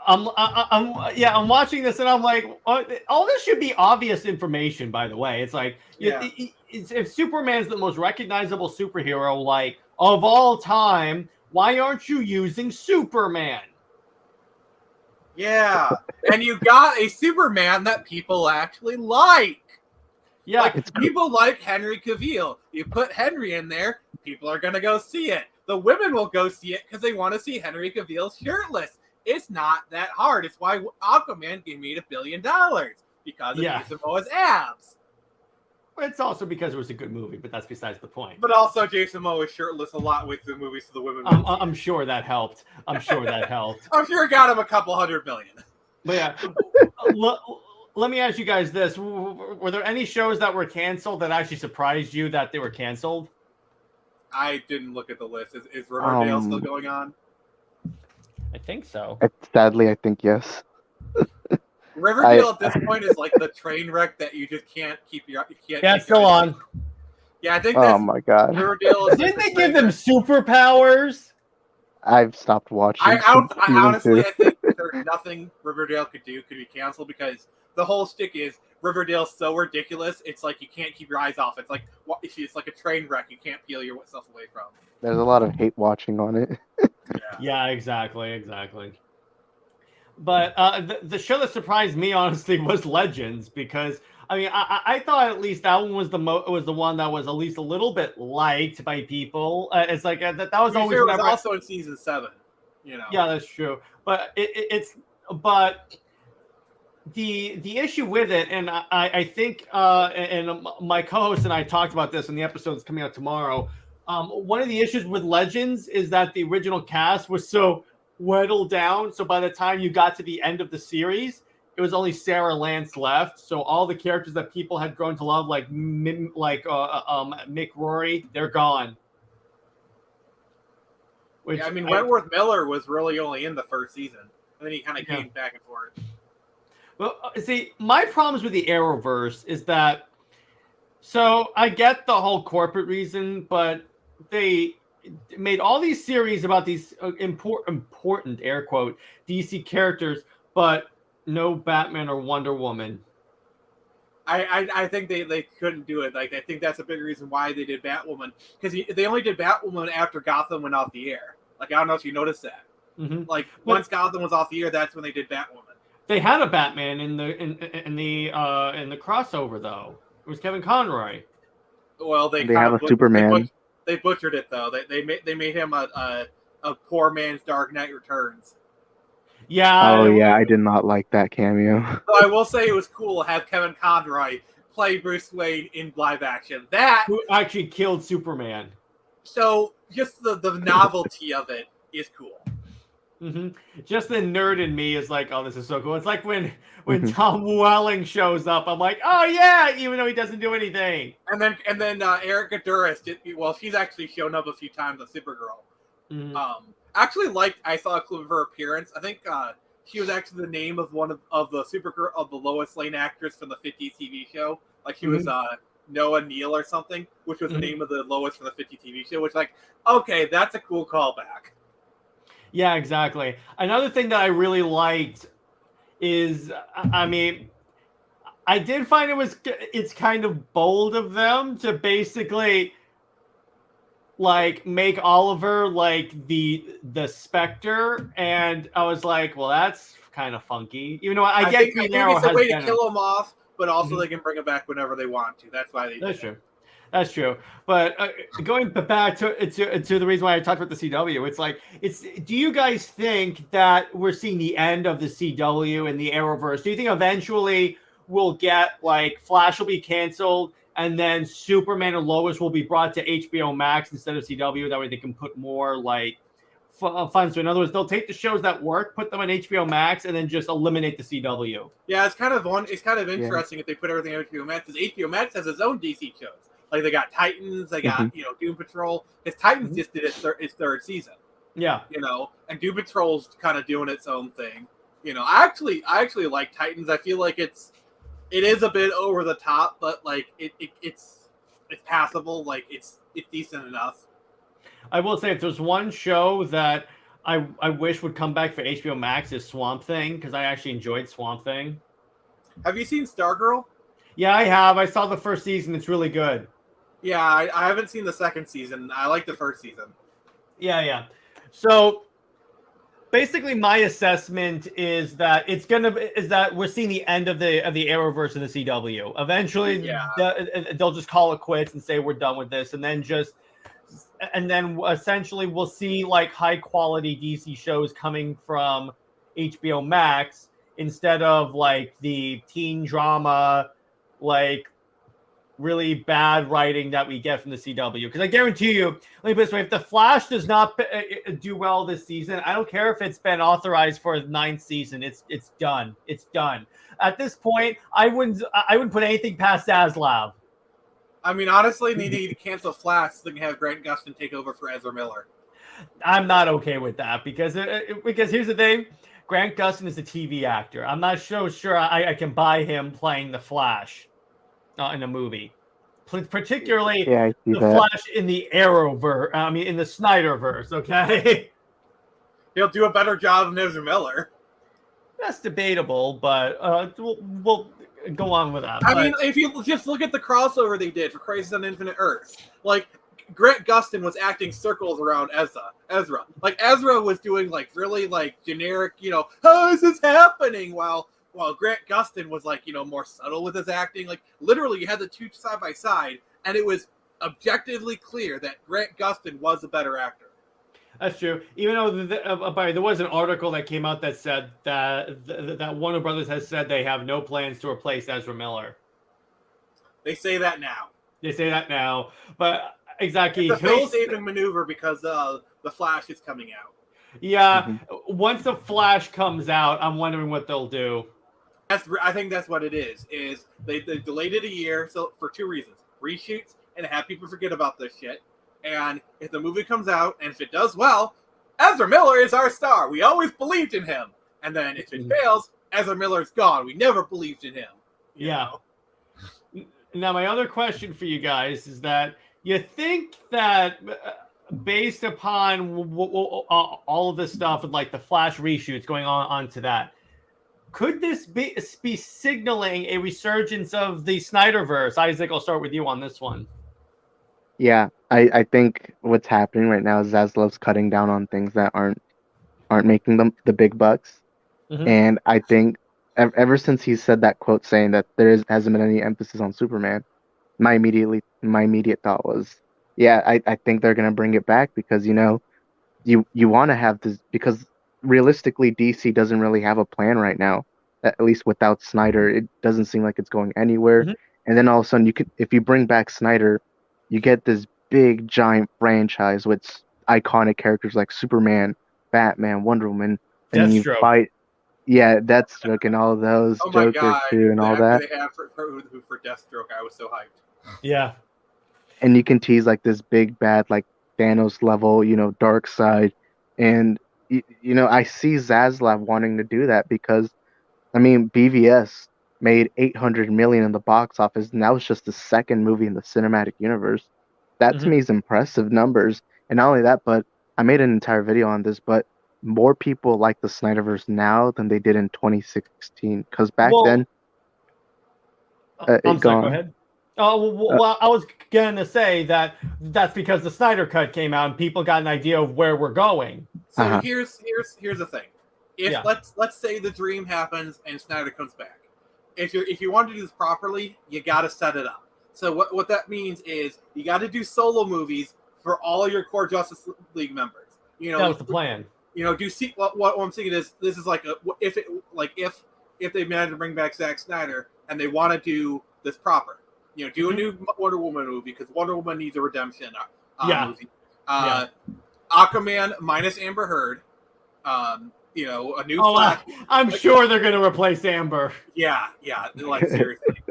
I'm watching this and I'm like, all this should be obvious information. By the way, it's like if Superman's the most recognizable superhero like of all time, why aren't you using Superman? Yeah, and you got a Superman that people actually like. Yeah, like, people like Henry Cavill. You put Henry in there, people are gonna go see it. The women will go see it because they want to see Henry Cavill shirtless. It's not that hard. It's why Aquaman made $1 billion because of Jason Momoa's abs. It's also because it was a good movie, but that's besides the point. But also, Jason Momoa is shirtless a lot with the movies, so the women. I'm sure that helped. I'm sure it got him a couple $100 million. But yeah. Let me ask you guys this. Were there any shows that were canceled that actually surprised you that they were canceled? I didn't look at the list. Is Riverdale still going on? I think so. Sadly, I think yes. Riverdale at this point is like the train wreck that you just can't keep your... it's still on. Yeah, I think Oh my god. Riverdale is Didn't they give them superpowers? I've stopped watching. I honestly, I think there's nothing Riverdale could do could be canceled because the whole stick is Riverdale's so ridiculous. It's like you can't keep your eyes off. It's like it's like a train wreck. You can't peel yourself away from. There's a lot of hate watching on it. Yeah, exactly. But the show that surprised me honestly was Legends because I mean I thought at least that one was the one that was at least a little bit liked by people. It's like that was always. It was also in season 7. You know. Yeah, that's true. But the issue with it, and I think and my co-host and I talked about this in the episode that's coming out tomorrow. One of the issues with Legends is that the original cast was so whittled down. So by the time you got to the end of the series, it was only Sarah Lance left. So all the characters that people had grown to love, like Mick Rory, they're gone. Which, yeah, I mean, Wentworth Miller was really only in the first season, and then he kind of came back and forth. Well, see, my problems with the Arrowverse is that, so I get the whole corporate reason, but they made all these series about these important air quote DC characters, but no Batman or Wonder Woman. I think they couldn't do it. Like, I think that's a big reason why they did Batwoman, because they only did Batwoman after Gotham went off the air. Like, I don't know if you noticed that. Mm-hmm. Like, once Gotham was off the air, that's when they did Batwoman. They had a Batman in the crossover though. It was Kevin Conroy. Well, they have a Superman. They butchered it though. They made him a poor man's Dark Knight Returns. Yeah. Oh yeah, I did not like that cameo. So I will say it was cool to have Kevin Conroy play Bruce Wayne in live action. That who actually killed Superman. So just the novelty of it is cool. Mm-hmm. Just the nerd in me is like, oh, this is so cool. It's like when Tom Welling shows up, I'm like, oh yeah, even though he doesn't do anything. And then Erica Duras she's actually shown up a few times on Supergirl. Mm-hmm. Actually, I saw a clip of her appearance. I think she was actually the name of one of the Supergirl of the Lois Lane actress from the 50s TV show. Like she was Noah Neal or something, which was the name of the Lois from the 50 TV show. Which okay, that's a cool callback. Yeah, exactly. Another thing that I really liked is, I mean, I did find it's kind of bold of them to basically like make Oliver like the Spectre, and I was like, well, that's kind of funky. Even though I get Green Arrow has a way to kill him off, but also they can bring him back whenever they want to. That's why they. That's true. That's true. But going back to the reason why I talked about the CW, do you guys think that we're seeing the end of the CW and the Arrowverse? Do you think eventually we'll get like Flash will be canceled and then Superman and Lois will be brought to HBO Max instead of CW? That way they can put more like fun. So in other words, they'll take the shows that work, put them on HBO Max, and then just eliminate the CW. Yeah, it's kind of interesting if they put everything on HBO Max, because HBO Max has its own DC shows. Like they got Titans, they got Doom Patrol. Because Titans just did its third season. Yeah, and Doom Patrol's kind of doing its own thing. I actually like Titans. I feel like it is a bit over the top, but like it's passable. Like it's decent enough. I will say if there's one show that I wish would come back for HBO Max is Swamp Thing, because I actually enjoyed Swamp Thing. Have you seen Stargirl? Yeah, I have. I saw the first season. It's really good. Yeah, I haven't seen the second season. I like the first season. Yeah. So basically, my assessment is that we're seeing the end of the Arrowverse in the CW. Eventually, they'll just call it quits and say we're done with this, and then essentially we'll see like high quality DC shows coming from HBO Max instead of like the teen drama, like really bad writing that we get from the CW. Because I guarantee you, let me put it this way, if The Flash does not do well this season, I don't care if it's been authorized for the 9th season. It's done. It's done. At this point, I wouldn't put anything past Zaslav. I mean, honestly, they need to cancel Flash so they can have Grant Gustin take over for Ezra Miller. I'm not okay with that because here's the thing. Grant Gustin is a TV actor. I'm not so sure I can buy him playing the Flash in a movie, particularly the Flash in the Arrowverse. I mean, in the Snyderverse. Okay, he'll do a better job than Ezra Miller. That's debatable, but we'll go on with that. I mean, if you just look at the crossover they did for Crisis on Infinite Earths, like Grant Gustin was acting circles around Ezra. Like Ezra was doing like really like generic, how is this happening? While Grant Gustin was like, more subtle with his acting. Like literally you had the two side by side and it was objectively clear that Grant Gustin was a better actor. That's true. Even though there was an article that came out that said that Warner Brothers has said they have no plans to replace Ezra Miller. They say that now. But exactly. It's a face-saving maneuver because the Flash is coming out. Yeah, once the Flash comes out, I'm wondering what they'll do. I think that's what it is. Is they delayed it a year for two reasons: reshoots and have people forget about this shit. And if the movie comes out and if it does well, Ezra Miller is our star. We always believed in him. And then if it fails, Ezra Miller's gone. We never believed in him. You know? Now, my other question for you guys is that you think that based upon all of this stuff with like the Flash reshoots going on to that, could this be signaling a resurgence of the Snyderverse? Isaac, I'll start with you on this one. Yeah, I think what's happening right now is Zaslav's cutting down on things that aren't making them the big bucks. And I think ever since he said that quote saying that hasn't been any emphasis on Superman, my immediate thought was, yeah, I think they're gonna bring it back because you want to have this, because realistically DC doesn't really have a plan right now. At least without Snyder, it doesn't seem like it's going anywhere. And then all of a sudden if you bring back Snyder, you get this big giant franchise with iconic characters like Superman, Batman, Wonder Woman, and you Deathstroke. fight. Yeah, Deathstroke and all of those, Joker too, and all that. They have for Deathstroke, I was so hyped. Yeah. And you can tease like this big bad, like Thanos level, dark side. And, I see Zaslav wanting to do that because, I mean, BVS made $800 million in the box office, and that was just the second movie in the cinematic universe. That to me is impressive numbers. And not only that, but I made an entire video on this, but more people like the Snyderverse now than they did in 2016. Because back then, I'm sorry, go ahead. Well, I was gonna say that's because the Snyder Cut came out and people got an idea of where we're going. So here's the thing. If let's say the dream happens and Snyder comes back, if you want to do this properly, you got to set it up. So what that means is you got to do solo movies for all your core Justice League members. That was the plan. What I'm thinking is this is like if they manage to bring back Zack Snyder and they want to do this proper. Do a new Wonder Woman movie because Wonder Woman needs a redemption movie. Aquaman minus Amber Heard. A new Flash. I'm sure they're going to replace Amber. Yeah, like seriously.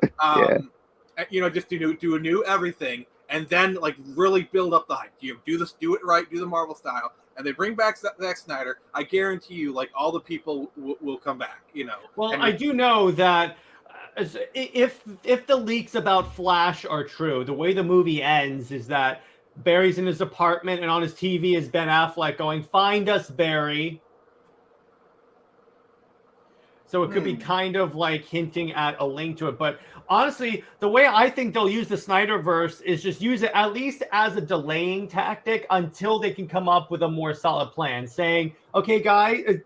Just do a new everything, and then like really build up the hype. Do it right, do the Marvel style, and they bring back Zack Snyder. I guarantee you, like all the people will come back. Well, I do know that. If the leaks about Flash are true, the way the movie ends is that Barry's in his apartment and on his TV is Ben Affleck going, "Find us, Barry." So it could be kind of like hinting at a link to it. But honestly, the way I think they'll use the Snyderverse is just use it at least as a delaying tactic until they can come up with a more solid plan, saying, "Okay, guys,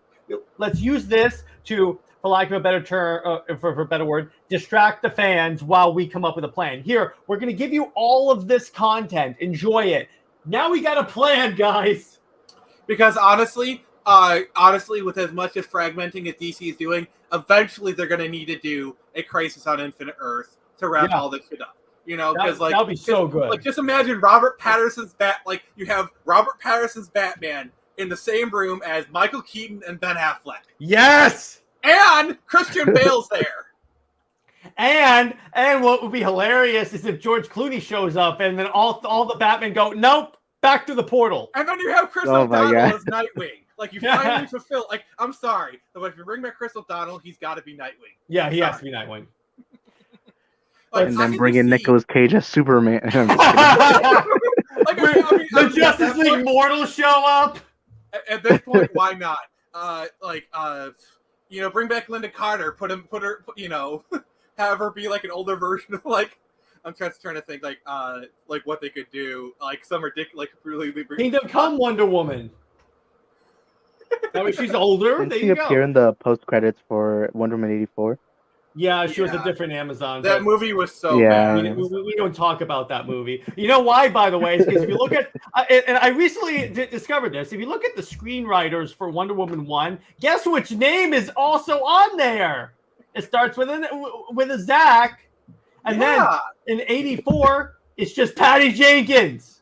let's use this to, for lack of a better term, for a better word, distract the fans while we come up with a plan. Here, we're going to give you all of this content. Enjoy it. Now we got a plan, guys." Because honestly, with as much as fragmenting as DC is doing, eventually they're going to need to do a Crisis on Infinite Earth to wrap all this shit up. Because that'll be so good. Like, just imagine Robert Pattinson's you have Robert Pattinson's Batman in the same room as Michael Keaton and Ben Affleck. Yes. And Christian Bale's there. And what would be hilarious is if George Clooney shows up and then all the Batmen go, "Nope, back to the portal." And then you have Chris O'Donnell as Nightwing. Like, you finally fulfill. Like, I'm sorry, but if you bring back Chris O'Donnell, he's got to be Nightwing. Yeah, he has to be Nightwing. And then bring in Nicolas Cage as Superman. The Justice League mortals show up. At this point, why not? Bring back Linda Carter. Put her. Have her be like an older version of like. I'm trying to think like what they could do, like some ridiculous, like really. Kingdom Come Wonder Woman. That way she's older. Didn't she appear in the post credits for Wonder Woman 84? Yeah, she was a different Amazon. That movie was so bad. We don't talk about that movie. You know why, by the way? Is because if you look at, and I recently discovered this, if you look at the screenwriters for Wonder Woman 1, guess which name is also on there? It starts with a Zach, and then in 84, it's just Patty Jenkins.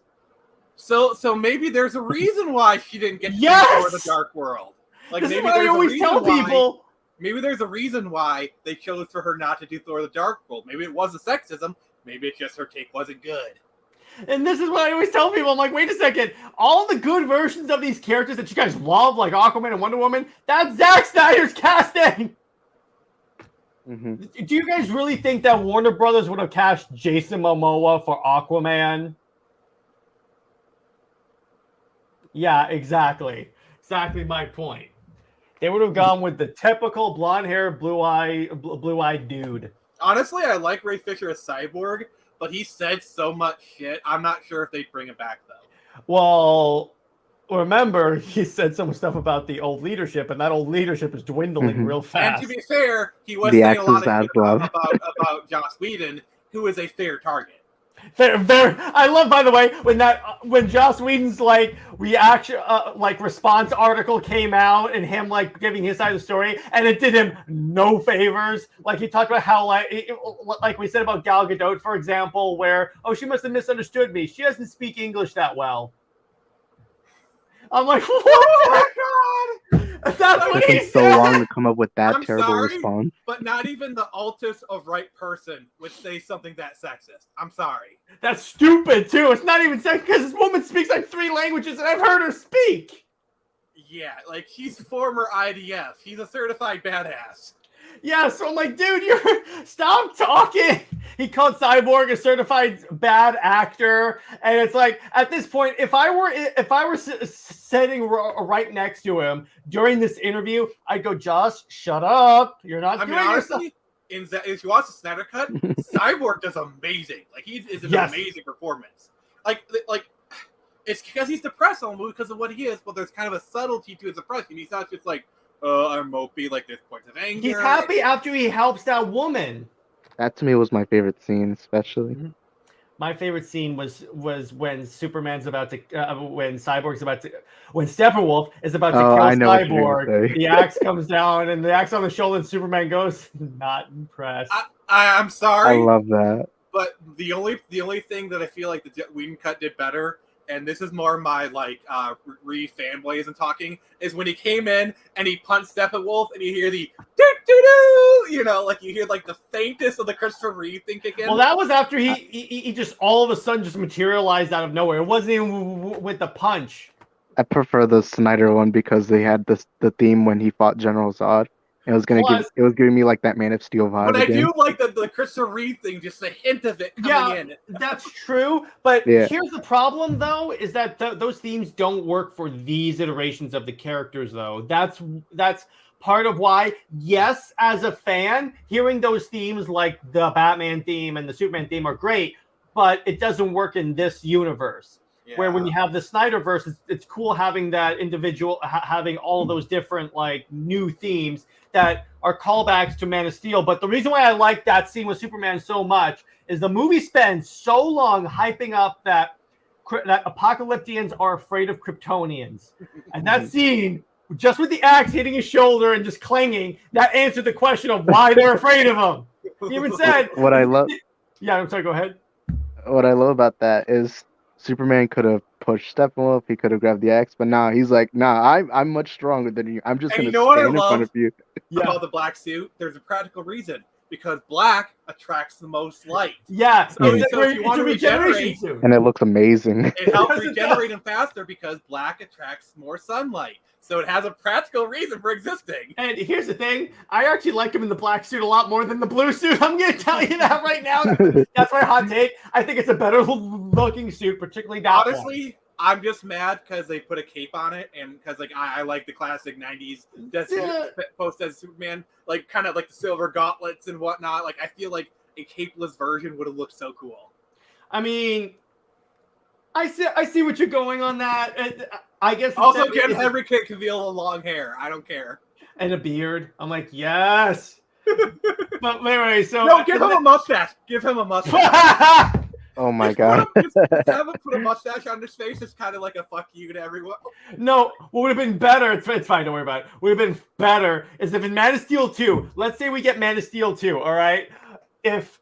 So maybe there's a reason why she didn't get to explore the Dark World. Like This is maybe what I there's a always reason tell why. people. Maybe there's a reason why they chose for her not to do Thor: The Dark World. Maybe it wasn't sexism. Maybe it's just her take wasn't good. And this is what I always tell people. I'm like, wait a second. All the good versions of these characters that you guys love, like Aquaman and Wonder Woman, that's Zack Snyder's casting. Mm-hmm. Do you guys really think that Warner Brothers would have cast Jason Momoa for Aquaman? Yeah, exactly. Exactly my point. They would have gone with the typical blonde-haired, blue-eyed dude. Honestly, I like Ray Fisher as Cyborg, but he said so much shit. I'm not sure if they'd bring him back though. Well, remember, he said some stuff about the old leadership, and that old leadership is dwindling real fast. And to be fair, he was The saying a lot of Axis shit Zaslav. about Joss Whedon, who is a fair target. Fair. I love, by the way, when Joss Whedon's response article came out and him like giving his side of the story, and it did him no favors. Like he talked about how like we said about Gal Gadot, for example, where she must have misunderstood me. She doesn't speak English that well. I'm like, what? Oh my god! That's what he It's so said. long to come up with that I'm terrible sorry, response. But not even the altest of right person would say something that sexist. I'm sorry. That's stupid too. It's not even sex because this woman speaks like 3 languages, and I've heard her speak. Yeah, like he's former IDF. He's a certified badass. Yeah, so I'm like, dude, stop talking. He called Cyborg a certified bad actor, and it's like at this point, if I were sitting right next to him during this interview, I'd go, Josh, shut up. You're not doing honestly, if you watch the Snyder Cut, Cyborg does amazing. Like he is an amazing performance. Like it's because he's depressed on the movie because of what he is, but there's kind of a subtlety to his depression. He's not just like, I'm mopey, like there's points of anger. He's happy after he helps that woman. That to me was my favorite scene, especially. Mm-hmm. My favorite scene was when Superman's about to, when Steppenwolf is about to kill Cyborg. The axe comes down, and the axe on the shoulder, and Superman goes, "Not impressed." I'm sorry. I love that. But the only thing that I feel like the Whedon cut did better, and this is more my Reeve fanboys and talking, is when he came in and he punched Steppenwolf, and you hear the doo-doo-doo, you hear like the faintest of the Christopher Reeve thing kick in. Well, that was after he just all of a sudden just materialized out of nowhere. It wasn't even with the punch. I prefer the Snyder one because they had the theme when he fought General Zod. It was giving me like that Man of Steel vibe. But I again. do like the Christopher Reeve thing, just the hint of it coming in. That's true. But here's the problem, though, is that those themes don't work for these iterations of the characters, though. That's part of why, yes, as a fan, hearing those themes like the Batman theme and the Superman theme are great, but it doesn't work in this universe. Yeah. Where when you have the Snyderverse, it's cool having that individual, having all of those different new themes that are callbacks to Man of Steel. But the reason why I like that scene with Superman so much is the movie spends so long hyping up that apocalyptians are afraid of Kryptonians. And that scene, just with the axe hitting his shoulder and just clanging, that answered the question of why they're afraid of him. He even said... What I love... Yeah, I'm sorry, go ahead. What I love about that is Superman could have pushed Steppenwolf, he could have grabbed the axe, but now he's like, I'm much stronger than you. I'm just going to stand in front of you. About the black suit, there's a practical reason. Because black attracts the most light. Yeah, so if you want to regenerate, and it looks amazing. It helps regenerate him faster because black attracts more sunlight. So it has a practical reason for existing. And here's the thing, I actually like him in the black suit a lot more than the blue suit. I'm going to tell you that right now. That's my hot take. I think it's a better looking suit, particularly that Honestly, one. I'm just mad because they put a cape on it, and because I like the classic '90s post as Superman, kind of like the silver gauntlets and whatnot. I feel like a capeless version would have looked so cool. I mean, I see what you're going on that. I guess also get Henry Cavill with long hair. I don't care. And a beard. I'm like, yes. But anyway, so no, give him a mustache. Give him a mustache. Oh my god. Just have him put a mustache on his face. It's kind of like a fuck you to everyone. No, what would have been better, it's fine, don't worry about it. What would have been better is if in Man of Steel 2, let's say we get Man of Steel 2, all right? If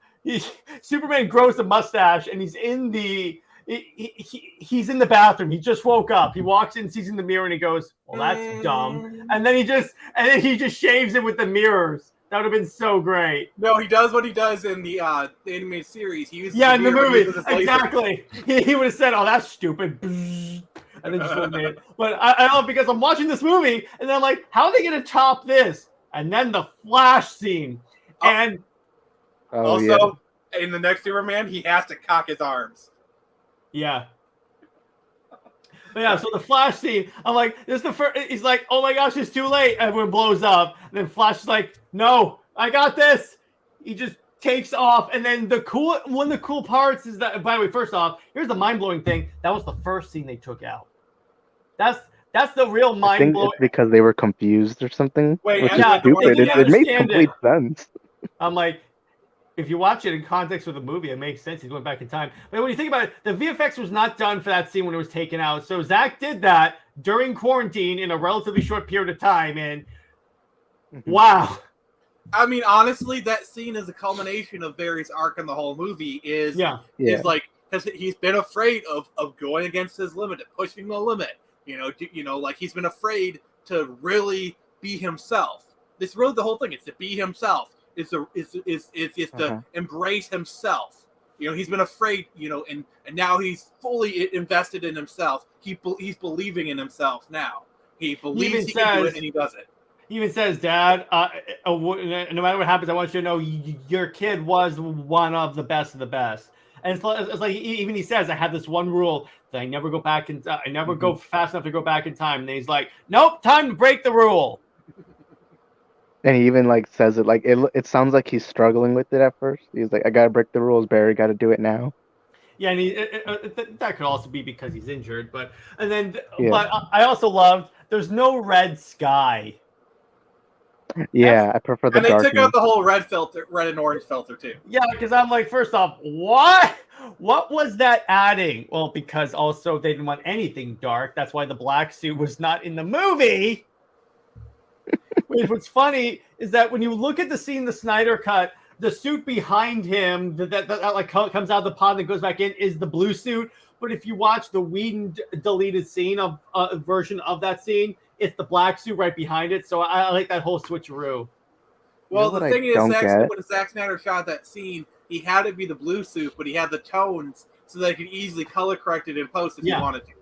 Superman grows a mustache and he's in the he's in the bathroom. He just woke up. He walks in, sees in the mirror, and he goes, "Well, that's dumb." And then he just shaves it with the mirrors. That would have been so great. No, he does what he does in the animated series. He uses in the mirror movie, uses his laser. exactly. He would have said, "Oh, that's stupid," and then just eliminated. But I love because I'm watching this movie, and then I'm like, "How are they going to top this?" And then the Flash scene, and also in the next Superman, he has to cock his arms. Yeah. But yeah, so the Flash scene, I'm like, this is the first. He's like, "Oh my gosh, it's too late." Everyone blows up. And then Flash is like, "No, I got this." He just takes off. And then one of the cool parts is that, by the way, first off, here's the mind-blowing thing. That was the first scene they took out. That's the real mind-blowing. I think it's because they were confused or something. Wait, which yeah, is stupid. It made understand complete sense. I'm like, if you watch it in context with the movie, it makes sense. He's going back in time. But when you think about it, the VFX was not done for that scene when it was taken out. So Zach did that during quarantine in a relatively short period of time. And wow. I mean, honestly, that scene is a culmination of Barry's arc in the whole movie. Is like, because he's been afraid of going against his limit, pushing the limit. Like he's been afraid to really be himself. This really the whole thing. It's to be himself. Is to embrace himself. He's been afraid. And now he's fully invested in himself. He's believing in himself now. He believes he can do it, and he does it. He even says, "Dad, no matter what happens, I want you to know your kid was one of the best of the best." And it's like even he says, "I have this one rule that I never go back and I never go fast enough to go back in time." And he's like, "Nope, time to break the rule." And he even says it it sounds like he's struggling with it at first. He's like, "I gotta break the rules, Barry. Got to do it now." Yeah, and that could also be because he's injured. But I also loved there's no red sky. Yeah, I prefer the dark. And they took out the whole red and orange filter too. Yeah, because I'm like, first off, what was that adding? Well, because also they didn't want anything dark. That's why the black suit was not in the movie. What's funny is that when you look at the scene, the Snyder cut, the suit behind him that comes out of the pod and goes back in is the blue suit. But if you watch the Whedon deleted scene of version of that scene, it's the black suit right behind it. So I like that whole switcheroo. Well, the thing is, when Zack Snyder shot that scene, he had to be the blue suit, but he had the tones so that he could easily color correct it in post if he wanted to.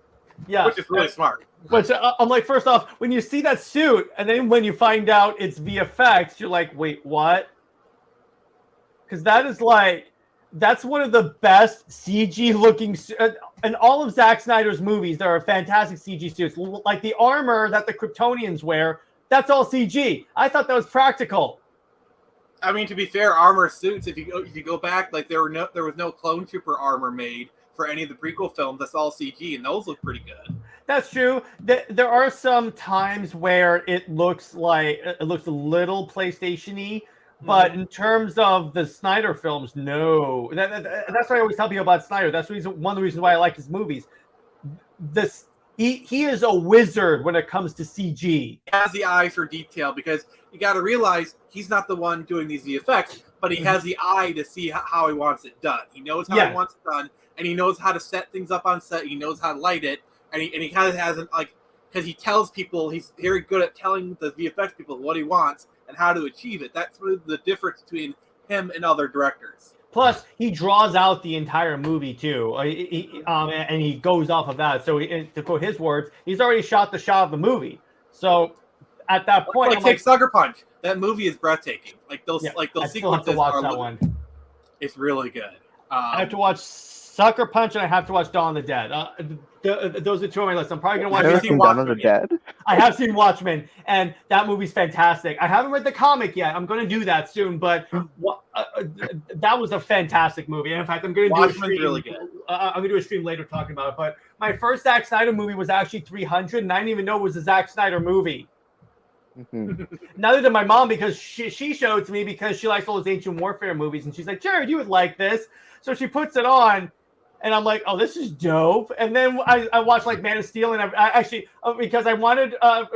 Yeah, which is really smart. Which I'm like, first off, when you see that suit, and then when you find out it's VFX, you're like, wait, what? Because that's one of the best CG looking in all of Zack Snyder's movies. There are fantastic CG suits, like the armor that the Kryptonians wear. That's all CG. I thought that was practical. I mean, to be fair, armor suits. If you go back, there was no Clone Trooper armor made for any of the prequel films. That's all CG, and those look pretty good. That's true. There are some times where it looks a little PlayStation-y, but in terms of the Snyder films, no. That's why I always tell people about Snyder. That's one of the reasons why I like his movies. He is a wizard when it comes to CG. He has the eye for detail because you got to realize he's not the one doing these effects, but he has the eye to see how he wants it done. He knows how he wants it done, and he knows how to set things up on set. He knows how to light it, and he kind of has because he tells people, he's very good at telling the VFX people what he wants and how to achieve it. That's really the difference between him and other directors. Plus, he draws out the entire movie too, and he goes off of that. So, to quote his words, he's already shot the shot of the movie. So, at that point, take Sucker Punch. That movie is breathtaking. Those I sequences have to watch that one. It's really good. I have to watch Sucker Punch, and I have to watch Dawn of the Dead. Those are two on my list. I'm probably going to watch Dawn of the Dead. I have seen Watchmen, and that movie's fantastic. I haven't read the comic yet. I'm going to do that soon, but that was a fantastic movie. And in fact, I'm going to do a stream. Really good. I'm going to do a stream later talking about it. But my first Zack Snyder movie was actually 300, and I didn't even know it was a Zack Snyder movie. Neither did my mom, because she showed it to me because she likes all those ancient warfare movies, and she's like, "Jared, you would like this." So she puts it on, and I'm like, "Oh, this is dope." And then I watched Man of Steel, and I actually because I wanted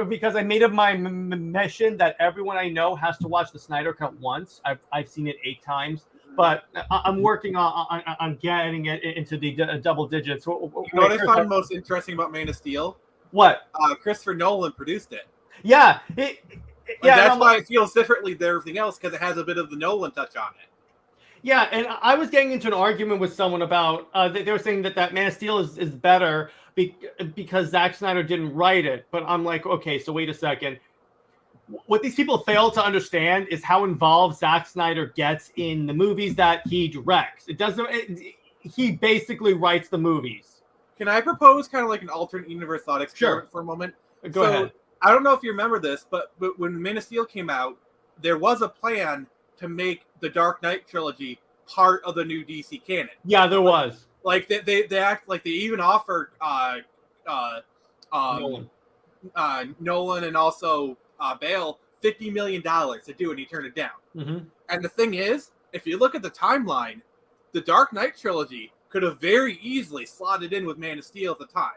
because I made it my mission that everyone I know has to watch the Snyder Cut once. I've seen it 8 times, but I'm working on getting it into the double digits. You know what I find most interesting about Man of Steel? What? Christopher Nolan produced it. Yeah, that's why it feels differently than everything else, because it has a bit of the Nolan touch on it. Yeah, and I was getting into an argument with someone about they were saying that Man of Steel is better because Zack Snyder didn't write it. But I'm like, okay, so wait a second. What these people fail to understand is how involved Zack Snyder gets in the movies that he directs. He basically writes the movies. Can I propose kind of like an alternate universe thought experiment for a moment? Go ahead. I don't know if you remember this, but when Man of Steel came out, there was a plan to make the Dark Knight trilogy part of the new DC canon. Yeah, there was. Like they act like they even offered Nolan and also Bale $50 million to do it, and he turned it down. Mm-hmm. And the thing is, if you look at the timeline, the Dark Knight trilogy could have very easily slotted in with Man of Steel at the time.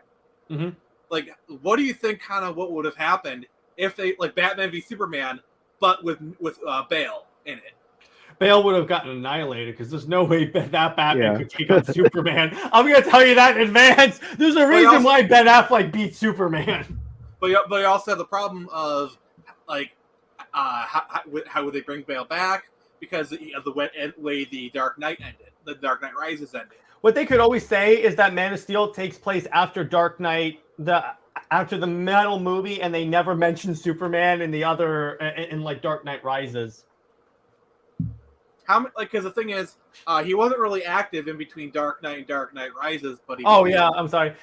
Mm-hmm. Like, what do you think kind of what would have happened if they, like Batman v Superman, but with Bale in it? Bale would have gotten annihilated because there's no way that Batman could take on Superman. I'm going to tell you that in advance. There's a reason why Ben Affleck beat Superman. But you also have the problem of, like, how would they bring Bale back? Because of the way the Dark Knight ended. The Dark Knight Rises ended. What they could always say is that Man of Steel takes place after Dark Knight, after the Metal movie, and they never mention Superman in the other, in like Dark Knight Rises. Because the thing is, he wasn't really active in between Dark Knight and Dark Knight Rises, but he. I'm sorry.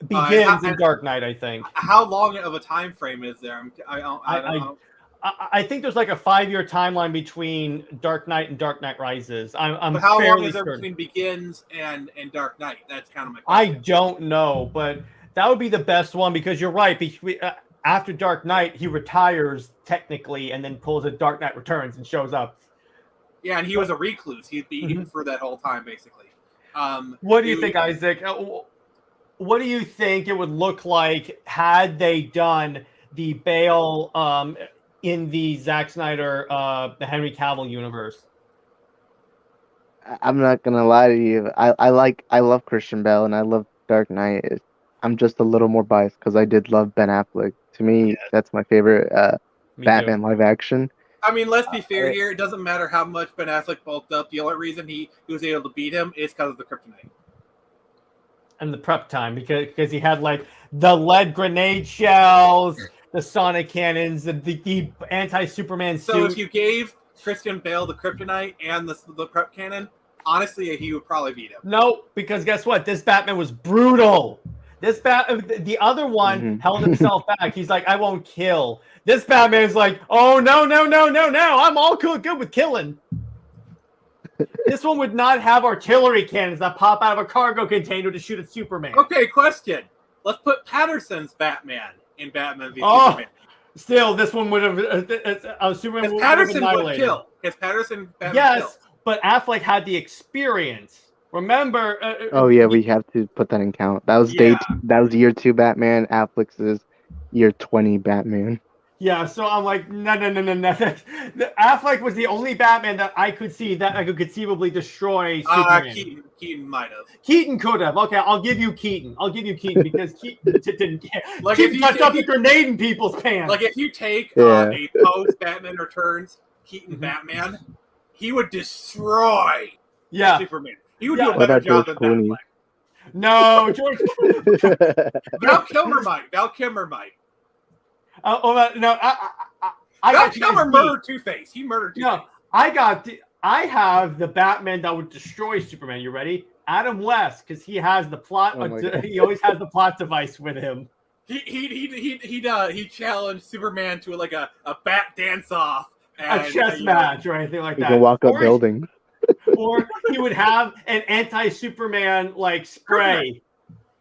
Begins in Dark Knight, I think. How long of a time frame is there? I don't know. I think there's like a 5-year timeline between Dark Knight and Dark Knight Rises. But how long is there between Begins and Dark Knight? That's kind of my question. I don't know, but that would be the best one because you're right. After Dark Knight, he retires technically and then pulls a Dark Knight Returns and shows up. Yeah, and he was a recluse. He'd be hidden for that whole time, basically. What do you think, Isaac? What do you think it would look like had they done the Bale in the Zack Snyder, the Henry Cavill universe? I'm not gonna lie to you. I love Christian Bale and I love Dark Knight. I'm just a little more biased because I did love Ben Affleck. To me, that's my favorite Batman live action. I mean, let's be fair here. It doesn't matter how much Ben Affleck bulked up. The only reason he was able to beat him is because of the kryptonite. And the prep time, because he had like the lead grenade shells, the sonic cannons, the anti-Superman suit. So if you gave Christian Bale the kryptonite and the prep cannon, honestly, he would probably beat him. No, because guess what? This Batman was brutal. The other one held himself back. He's like, I won't kill. This Batman's like, oh, no. I'm all good with killing. This one would not have artillery cannons that pop out of a cargo container to shoot at Superman. Okay, question. Let's put Patterson's Batman in Batman v Superman. Still, this one would have Superman would have annihilated. Kill. Because Patterson Batman yes, but Affleck had the experience. Remember? We have to put that in count. That was that was year 2 Batman. Affleck's is year 20 Batman. Yeah, so I'm like, no. Affleck was the only Batman that I could see that I could conceivably destroy Superman. Keaton might have. Keaton could have. Okay, I'll give you Keaton because Keaton didn't care. Like Keaton touched up a grenade in people's pants. Like if you take a post-Batman Returns Keaton Batman, he would destroy Superman. He would do a better job than Batman. No, George. Val Kilmer might. Val Kilmer murdered Two-Face. He murdered Two-Face. No, I have the Batman that would destroy Superman. You ready? Adam West, because he has the plot. He always has the plot device with him. He challenged Superman to like a bat dance off, a chess match or anything like that. He can walk up buildings. Or he would have an anti-Superman like spray.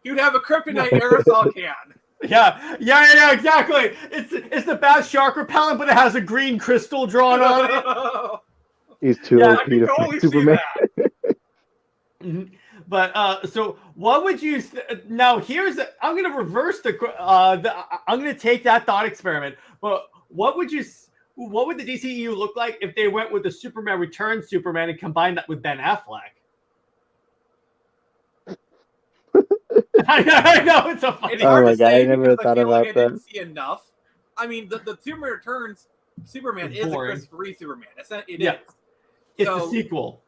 He would have a kryptonite aerosol can. Yeah, exactly. It's the bat shark repellent, but it has a green crystal drawn on it. He's too OP to fight Superman. But so what would you now? I'm going to reverse I'm going to take that thought experiment. But what would you what would the DCEU look like if they went with the Superman Returns Superman and combined that with Ben Affleck? I know it's a funny. It's hard to my God, I say never because thought I feel like I about that. didn't see enough. I mean, the Superman Returns Superman It's is a boring. Christopher Reeve Superman. It Yeah. is. It's So- the sequel.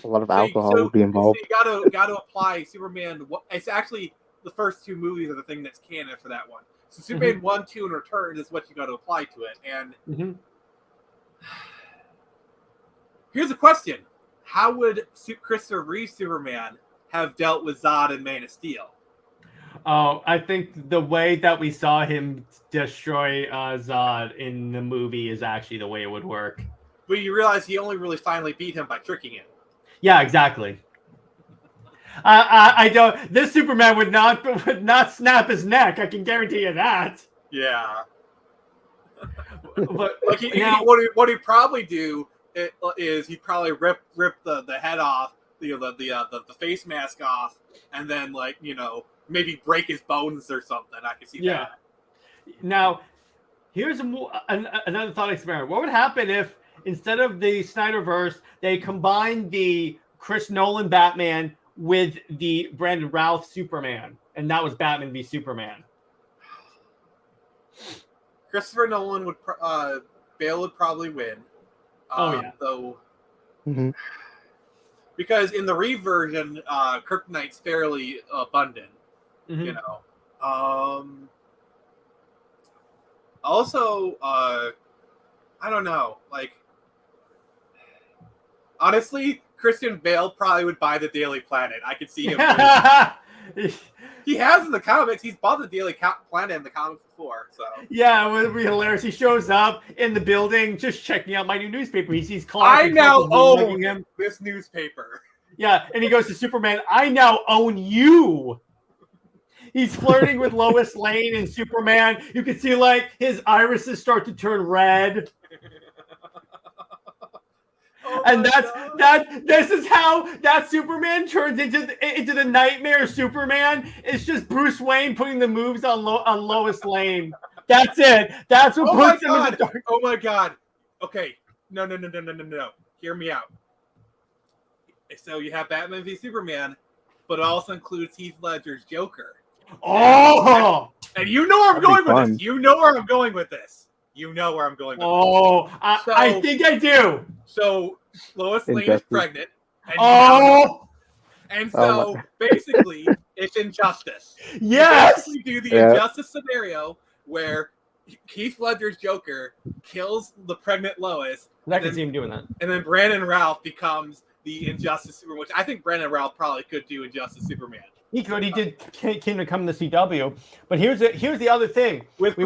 A lot of alcohol would be involved. So you gotta apply Superman. It's actually the first two movies are the thing that's canon for that one. So Superman 1, 2, and Returns is what you got to apply to it. And here's a question: how would Christopher Reeve Superman have dealt with Zod and Man of Steel? Oh, I think the way that we saw him destroy Zod in the movie is actually the way it would work. But you realize he only really finally beat him by tricking him. Yeah, exactly. I don't. This Superman would not snap his neck. I can guarantee you that. Yeah. But Like what he'd probably do is he'd probably rip the head off, the face mask off, and then maybe break his bones or something. I can see that. Now, here's another thought experiment. What would happen if instead of the Snyderverse, they combined the Chris Nolan Batman with the Brandon Routh Superman, and that was Batman v Superman? Christopher Nolan Bale would probably win. Though, because in the Reeve version, Kryptonite's fairly abundant. Also, I don't know. Like, honestly, Christian Bale probably would buy the Daily Planet. I could see him. He has in the comics. He's bought the Daily Planet in the comics before. So yeah, it would be hilarious. He shows up in the building, just checking out my new newspaper. He sees Clark. I now own him this newspaper. Yeah, and he goes to Superman. I now own you. He's flirting with Lois Lane and Superman. You can see like his irises start to turn red. And this is how that Superman turns into the nightmare Superman. It's just Bruce Wayne putting the moves on Lois Lane. That's it. That's what puts him in the dark. Oh my God. Okay. No. Hear me out. So you have Batman v Superman, but it also includes Heath Ledger's Joker. Oh! And you know where I'm going with this. You know where I'm going with this. I think I do. So Lois Lane is pregnant. And so basically, it's Injustice. Yes. You do the Injustice scenario where Heath Ledger's Joker kills the pregnant Lois. I can see him doing that. And then Brandon Routh becomes the Injustice Superman, which I think Brandon Routh probably could do Injustice Superman. He could. He did Kingdom Come to the CW. But here's the other thing. With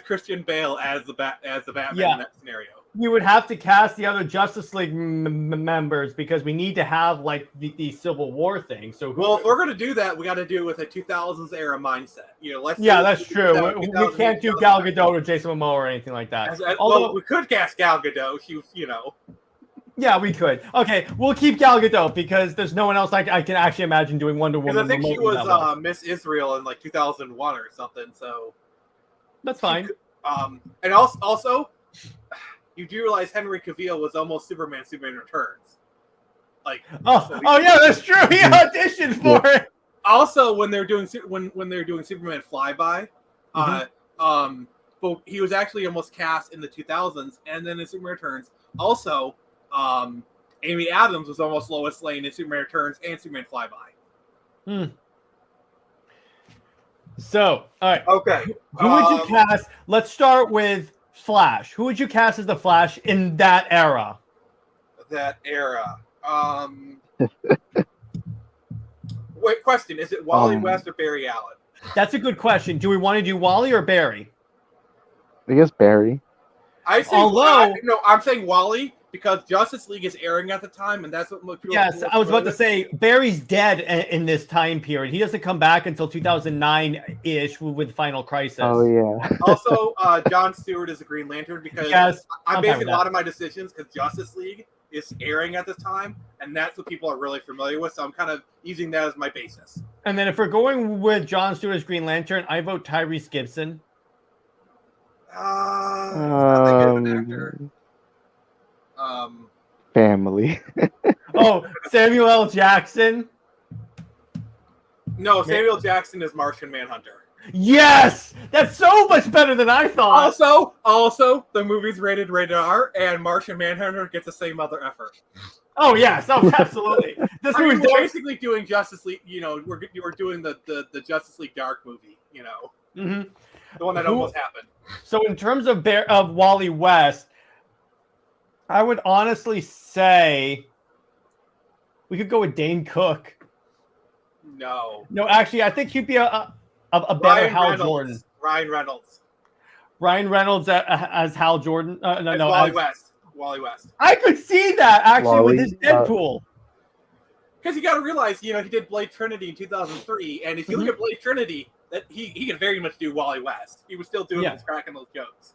Christian Bale as the Batman in that scenario. We would have to cast the other Justice League members because we need to have like the Civil War thing. So if we're going to do that, we got to do it with a 2000s era mindset. That's true. We can't do Gal Gadot or Jason Momoa or anything like that. Although we could cast Gal Gadot, Yeah, we could. Okay, we'll keep Gal Gadot because there's no one else I can actually imagine doing Wonder Woman. I think she was Miss Israel in like 2001 or something. So that's fine. And also, you do realize Henry Cavill was almost Superman Returns. Like, yeah, that's true. He auditioned for it. Also, when they're doing Superman Flyby, but he was actually almost cast in the 2000s, and then in Superman Returns. Also, Amy Adams was almost Lois Lane in Superman Returns and Superman Flyby. So, all right. Okay. Who would you cast? Let's start with Flash. Who would you cast as the Flash in that era? Wait, question. Is it Wally West or Barry Allen? That's a good question. Do we want to do Wally or Barry? I guess Barry. I'm saying Wally because Justice League is airing at the time, and that's what most people. Yes, I was about to say Barry's dead in this time period. He doesn't come back until 2009-ish with Final Crisis. Oh yeah. Also, Jon Stewart is a Green Lantern because I'm basing a lot of my decisions because Justice League is airing at this time, and that's what people are really familiar with. So I'm kind of using that as my basis. And then if we're going with Jon Stewart as Green Lantern, I vote Tyrese Gibson. He's not that good of an actor. Family. Oh, Samuel L. Jackson. No, Samuel Jackson is Martian Manhunter. Yes, that's so much better than I thought. Also, the movie's rated R, and Martian Manhunter gets the same other effort. Oh yes, oh absolutely. This I mean, movie's we're basically doing Justice League. You know, we're doing the Justice League Dark movie. You know, the one that almost happened. So in terms of Wally West, I would honestly say we could go with Dane Cook. No, actually, I think he'd be a better Hal Jordan. Ryan Reynolds. Ryan Reynolds as Hal Jordan. Wally West. I could see that actually with his Deadpool. Because you got to realize, you know, he did Blade Trinity in 2003, and if you look at Blade Trinity, that he could very much do Wally West. He was still doing those cracking those jokes.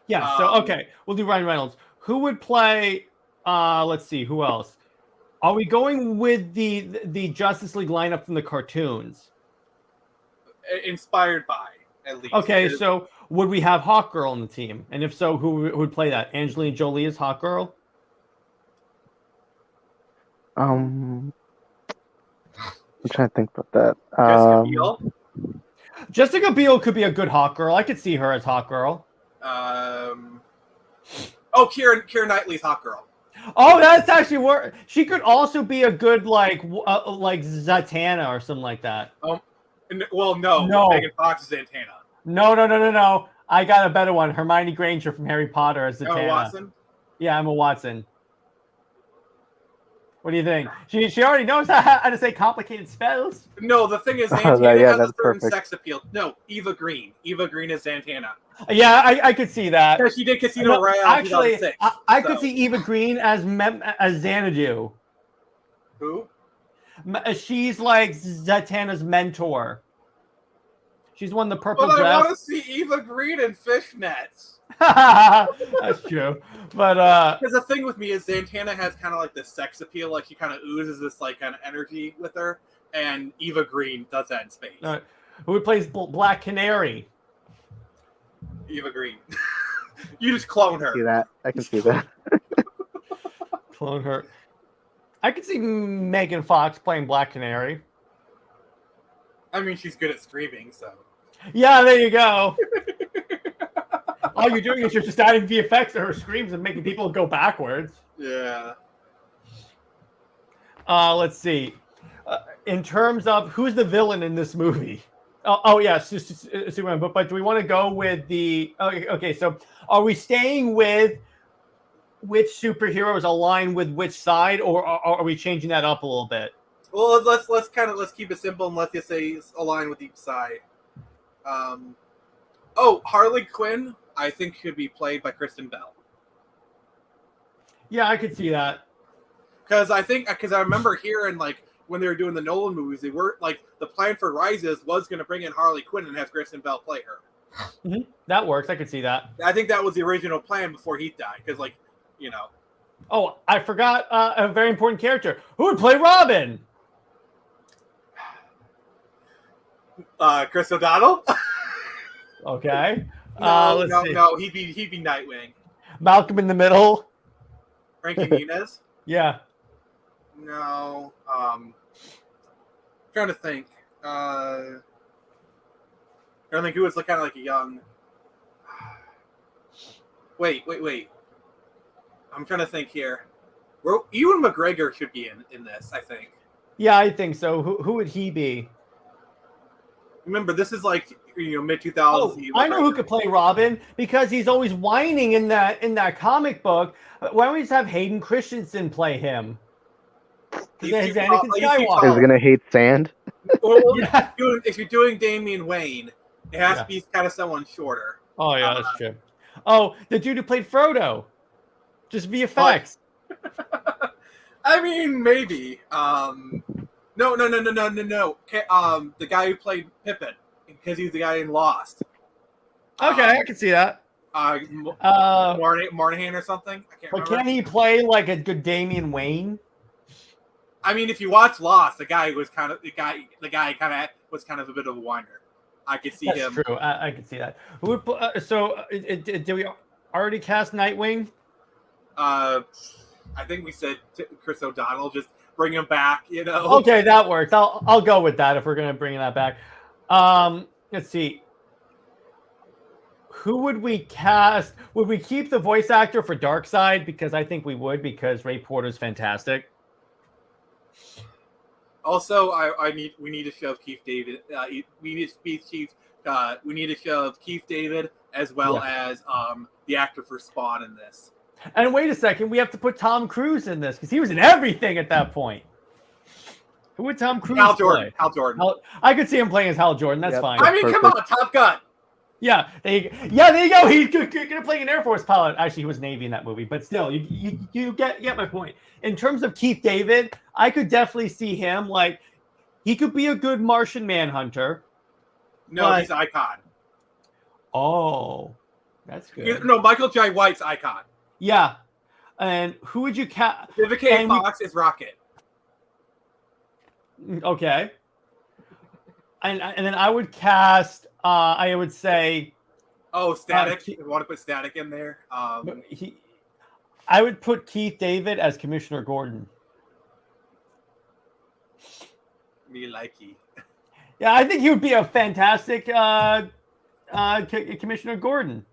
Yeah. So okay, we'll do Ryan Reynolds. Who would play? Let's see. Who else? Are we going with the Justice League lineup from the cartoons? Inspired by, at least. Okay, so would we have Hawkgirl on the team? And if so, who would play that? Angelina Jolie as Hawkgirl? I'm trying to think about that. Jessica Biel? Jessica Biel could be a good Hawkgirl. I could see her as Hawkgirl. Keira Knightley's Hawkgirl. Oh, that's actually work. She could also be a good like Zatanna or something like that. Well, no. Megan Fox is Zatanna. No. I got a better one. Hermione Granger from Harry Potter as Zatanna. Emma Watson? Yeah, Emma Watson. What do you think? She already knows how to say complicated spells. No, the thing is, Zatanna has a certain sex appeal. No, Eva Green. Eva Green is Zatanna. Yeah, I could see that. Yeah, she did Casino Royale actually, in 2006. I could see Eva Green as Xanadu. Who? She's like Zatanna's mentor. She's won the purple dress. I want to see Eva Green in fishnets. That's true. But because the thing with me is Zatanna has kind of like this sex appeal, like she kind of oozes this like kind of energy with her, and Eva Green does that in space. Who plays Black Canary? Eva Green. You just clone her. See that? I can see that. Clone her. I could see Megan Fox playing Black Canary. I mean, she's good at screaming, so. Yeah, there you go. All you're doing is you're just adding VFX to her screams and making people go backwards. Yeah. Let's see. In terms of who's the villain in this movie? Yes, Superman. But do we want to go with the? Okay. So are we staying with which superheroes align with which side, or are we changing that up a little bit? Well, let's keep it simple and let's just say align with each side. Harley Quinn, I think should be played by Kristen Bell. Yeah, I could see that. Because I remember hearing like when they were doing the Nolan movies, they were like the plan for Rises was going to bring in Harley Quinn and have Kristen Bell play her. Mm-hmm. That works. I could see that. I think that was the original plan before he died. Because Oh, I forgot a very important character. Who would play Robin? Chris O'Donnell. Okay. No. He'd be Nightwing. Malcolm in the Middle. Frankie Muniz. Yeah. No. Trying to think. Trying to think who was kind of like a young. Wait. I'm trying to think here. Ewan McGregor should be in this, I think. Yeah, I think so. Who would he be? Remember, this is like mid 2000s. Oh, I know who could play Robin because he's always whining in that comic book. Why don't we just have Hayden Christensen play him? He's Anakin Skywalker. Is he gonna hate sand? Yeah. If you're doing Damian Wayne, it has to be kind of someone shorter. Oh yeah, that's true. Oh, the dude who played Frodo, just VFX. I mean, maybe. No. The guy who played Pippin, because he's the guy in Lost. Okay, I can see that. Moynihan or something. I can't remember. Can he play like a good Damian Wayne? I mean, if you watch Lost, the guy was kind of was kind of a bit of a whiner. I could see That's him. true. I could see that. Who would did we already cast Nightwing? I think we said Chris O'Donnell. Just bring him back. You know. Okay, that works. I'll go with that if we're gonna bring that back. Let's see. Who would we cast? Would we keep the voice actor for Darkseid? Because I think we would, because Ray Porter's fantastic. Also, we need to shove Keith David. We need to shove Keith David as well as the actor for Spawn in this. And wait a second, we have to put Tom Cruise in this because he was in everything at that point. Who would Tom Cruise play? Hal Jordan. I could see him playing as Hal Jordan. That's fine. I mean, come on, Top Gun. Yeah, there you go. He's gonna play an Air Force pilot. Actually, he was Navy in that movie, but still, you get my point. In terms of Keith David, I could definitely see him like he could be a good Martian Manhunter. No, he's Icon. Oh, that's good. No, Michael J. White's Icon. Yeah, and who would you cast? Vivica Fox is Rocket. Okay, and then I would cast. I would say. Oh, Static. You want to put Static in there? I would put Keith David as Commissioner Gordon. Me likey. Yeah, I think he would be a fantastic Commissioner Gordon.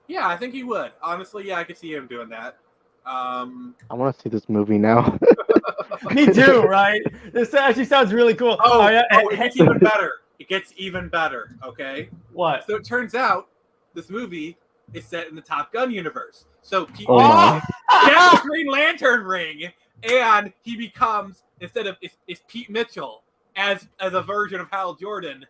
Yeah, I think he would. Honestly, yeah, I could see him doing that. I want to see this movie now. Me too, right? This actually sounds really cool. It gets even better. It gets even better, okay? What? So it turns out this movie is set in the Top Gun universe. So he gets the Green Lantern ring, and he becomes, instead of it's Pete Mitchell as a version of Hal Jordan,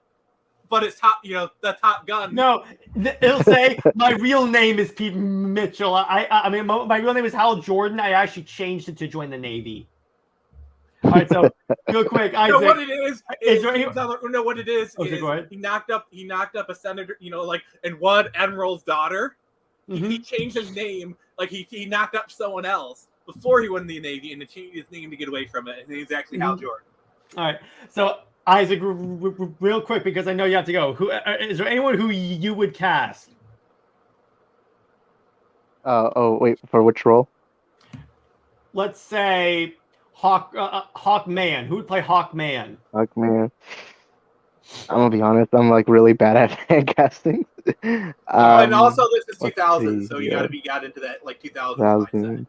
but it's the Top Gun. No, it'll say my real name is Pete Mitchell. I mean, my real name is Hal Jordan. I actually changed it to join the Navy. All right, so real quick, Isaac. What it is go ahead. he knocked up a senator, and one admiral's daughter. Mm-hmm. He changed his name, like he knocked up someone else before he won the Navy, and he changed his name to get away from it. And he's actually Hal Jordan. All right, so Isaac, real quick, because I know you have to go. Who is there? Anyone who you would cast? Wait, for which role? Let's say Hawkman. Who would play Hawkman? Hawkman. I'm gonna be honest. I'm like really bad at hand casting. And also, this is 2000, so you got into that like 2000.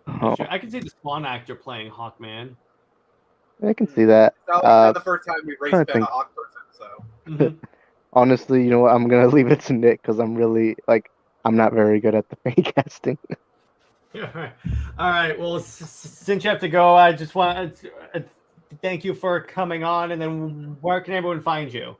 Oh. I can see the Spawn actor playing Hawkman. I can see that. The first time we raced a Hawk person, so. Honestly, you know what? I'm gonna leave it to Nick because I'm really I'm not very good at the fan casting. All right. Well, since you have to go, I just want to thank you for coming on. And then, where can everyone find you?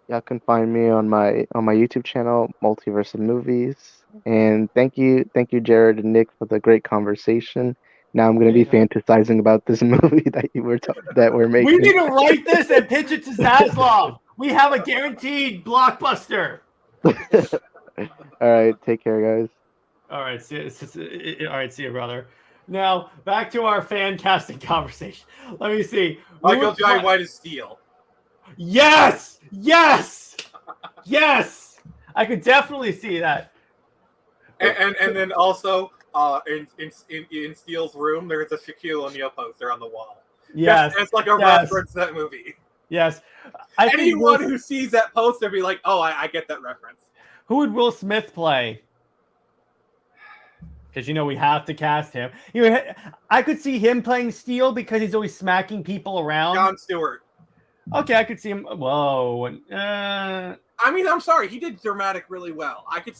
Y'all can find me on my YouTube channel, Multiverse of Movies. And thank you, Jared and Nick, for the great conversation. Now I'm going to be fantasizing about this movie that we're making. We need to write this and pitch it to Zaslav. We have a guaranteed blockbuster. All right, take care, guys. All right, see you, brother. Now back to our fan casting conversation. Let me see. Michael J. White is Steel. Yes. I could definitely see that. And then also in Steele's room, there's a Shaquille O'Neal poster on the wall. Yes, it's like a reference to that movie. Yes, anyone who sees that poster be like, "Oh, I get that reference." Who would Will Smith play? Because we have to cast him. I could see him playing Steel because he's always smacking people around. Jon Stewart. Okay, I could see him. Whoa. I mean, I'm sorry, he did dramatic really well. I could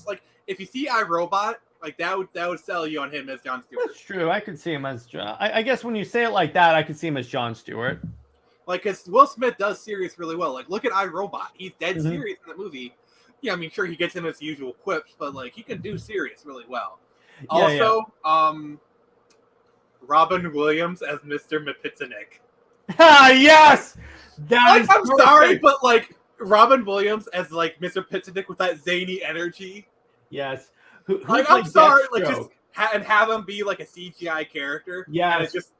if you see iRobot, that would sell you on him as Jon Stewart. That's true. I could see him as John. I guess when you say it like that, I could see him as Jon Stewart. Because Will Smith does serious really well. Look at iRobot. He's dead serious in the movie. Yeah, I mean, sure, he gets in his usual quips, but he can do serious really well. Also, Robin Williams as Mr. Mapitzanik. Yes! I'm sorry, but Robin Williams as Mr. Pitzanik with that zany energy. Yes. I'm sorry, just have him be a CGI character. Yeah, it's just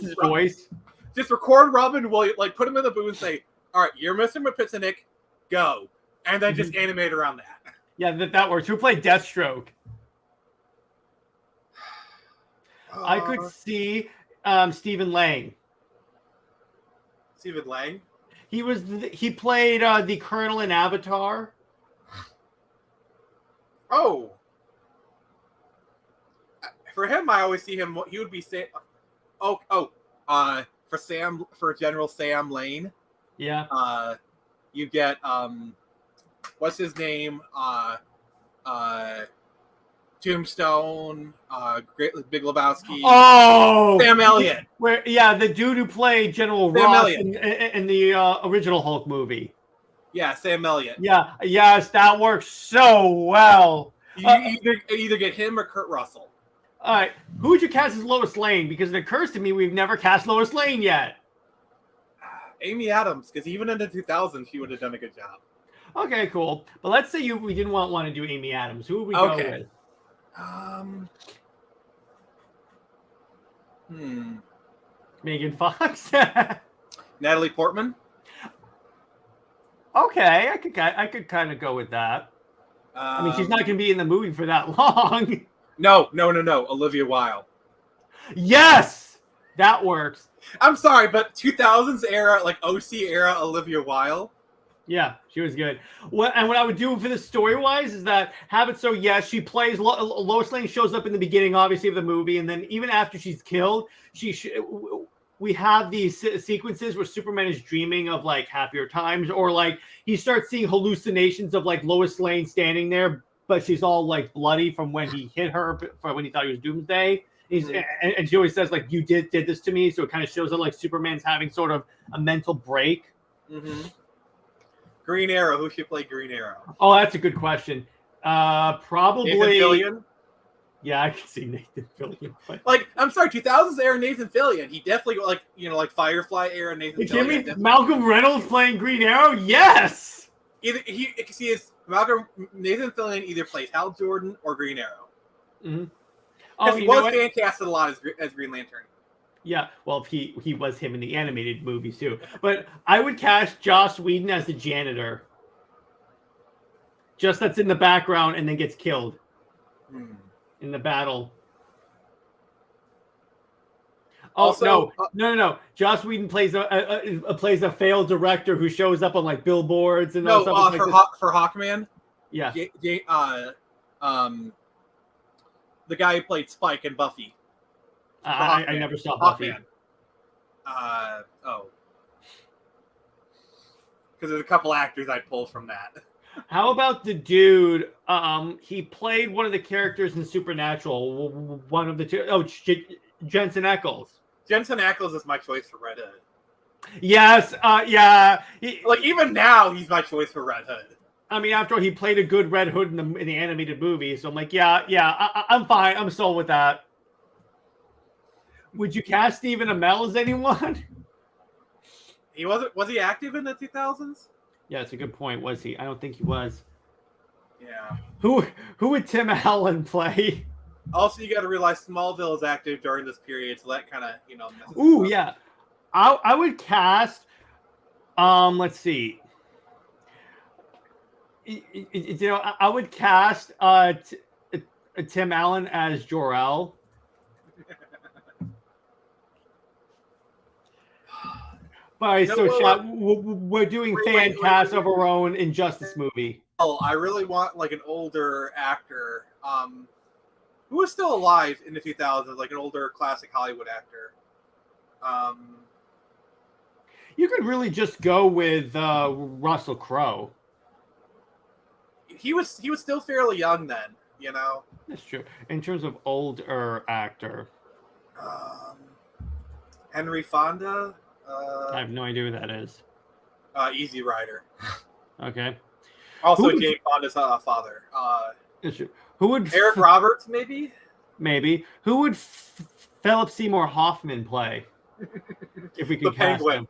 his voice. Just record Robin Williams, put him in the booth and say, all right, you're Mr. Mapitzanik, go. And then just animate around that. Yeah, that works. Who played Deathstroke? I could see Stephen Lang. Stephen Lang? He played the Colonel in Avatar. Oh. For him, I always see him. He would be for General Sam Lane. Yeah. You get what's his name? Tombstone, Big Lebowski. Oh, Sam Elliott. The dude who played General Sam Ross Elliott. in the original Hulk movie. Yeah, Sam Elliott. Yeah, yes, that works so well. You either get him or Kurt Russell. All right, who would you cast as Lois Lane? Because it occurs to me we've never cast Lois Lane yet. Amy Adams, because even in the 2000s, she would have done a good job. Okay, cool. But let's say we didn't want to do Amy Adams. Who would we go with? Megan Fox. Natalie Portman. Okay, I could kind of go with that. I mean, she's not going to be in the movie for that long. No. Olivia Wilde. Yes, that works. I'm sorry, but 2000s era, like OC era, Olivia Wilde. Yeah, she was good. What I would do for this story-wise is that have it so, yes, she plays Lois Lane shows up in the beginning, obviously, of the movie, and then even after she's killed, we have these sequences where Superman is dreaming of like happier times, or like he starts seeing hallucinations of like Lois Lane standing there, but she's all like bloody from when he hit her, from when he thought he was Doomsday. And she always says like, "You did this to me," so it kind of shows that like Superman's having sort of a mental break. Mm-hmm. Green Arrow. Who should play Green Arrow? Oh, that's a good question. Probably Nathan Fillion. Yeah, I can see Nathan Fillion. Like, I'm sorry, 2000s era Nathan Fillion. He definitely like Firefly era Nathan Fillion. Jimmy Malcolm Reynolds playing Green Arrow. Yes. Nathan Fillion either plays Hal Jordan or Green Arrow. Mm-hmm. Because he was fan casted a lot as Green Lantern. Yeah, well, he was him in the animated movies too. But I would cast Joss Whedon as the janitor. Just that's in the background and then gets killed in the battle. Oh, also, no. Joss Whedon plays a failed director who shows up on like billboards and for Hawkman. Yeah. The guy who played Spike in Buffy. I never saw Buffy. Because there's a couple actors I'd pull from that. How about the dude? He played one of the characters in Supernatural. One of the two. Oh, Jensen Ackles. Jensen Ackles is my choice for Red Hood. Yes. Yeah. Even now, he's my choice for Red Hood. I mean, after all, he played a good Red Hood in the animated movie, so I'm like, I'm fine. I'm sold with that. Would you cast Stephen Amell as anyone? He wasn't. Was he active in the 2000s? Yeah, it's a good point. Was he? I don't think he was. Yeah. Who would Tim Allen play? Also, you got to realize Smallville is active during this period, so that kind of Ooh, yeah. I would cast. Let's see. I would cast Tim Allen as Jor-El. But we're doing fan cast of our own Injustice movie. Oh, I really want like an older actor who is still alive in the 2000s, like an older classic Hollywood actor. You could really just go with Russell Crowe. He was still fairly young then, That's true. In terms of older actor, Henry Fonda. I have no idea who that is. Easy Rider. Okay. Also, Jane Fonda's father. That's true. Who would Eric Roberts? Maybe. Who would Philip Seymour Hoffman play? If we could cast him.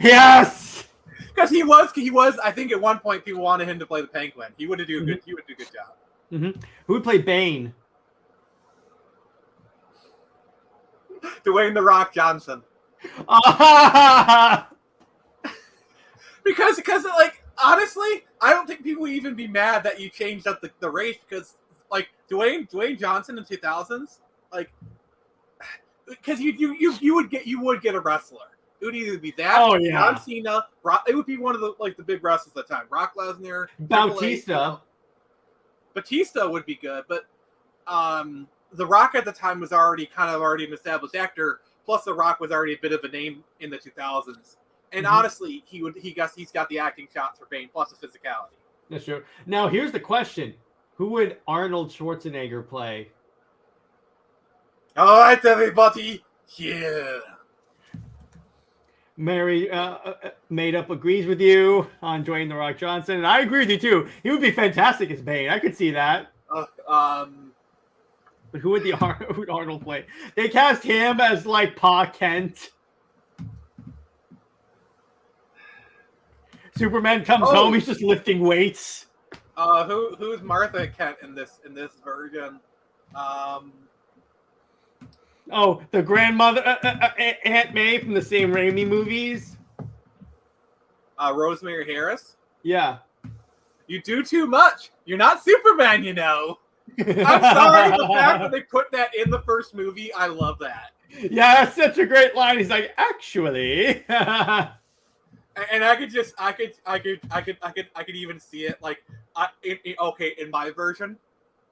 Yes. Because he was. I think at one point people wanted him to play the Penguin. He would do a good job. Mm-hmm. Who would play Bane? Dwayne "The Rock" Johnson. because like honestly, I don't think people would even be mad that you changed up the race because like Dwayne Johnson in 2000s, like because you would get a wrestler. It would either be that, Oh, yeah. John Cena. It would be one of the big wrestlers at the time. Brock Lesnar, Bautista. Batista would be good, but The Rock at the time was already an established actor. Plus, The Rock was already a bit of a name in the 2000s. And honestly, he's got the acting chops for Bane, plus the physicality. That's true. Now, here's the question: who would Arnold Schwarzenegger play? All right, everybody, yeah. Mary Made Up agrees with you on Dwayne The Rock Johnson, and I agree with you too. He would be fantastic as Bane. I could see that. But who would Arnold play? They cast him as like Pa Kent. Superman comes home. He's just lifting weights. Who's Martha Kent in this version? Oh, the grandmother, Aunt May from the same Raimi movies. Rosemary Harris. Yeah. You do too much. You're not Superman, you know. I'm sorry, the fact that they put that in the first movie, I love that. Yeah, that's such a great line. He's like, actually. And I could even see it like, in my version,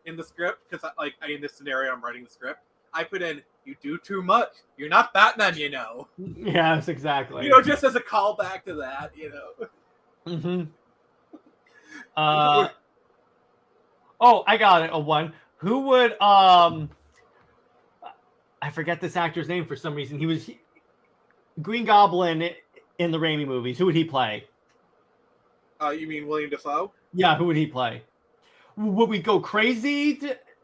in the script, because in this scenario, I'm writing the script. I put in, you do too much. You're not Batman, you know. Yes, exactly. You know, just as a callback to that, you know. Mm-hmm. Oh, I got it. A one. Who would I forget this actor's name for some reason. He was Green Goblin in the Raimi movies. Who would he play? You mean William Dafoe? Yeah, who would he play? Would we go crazy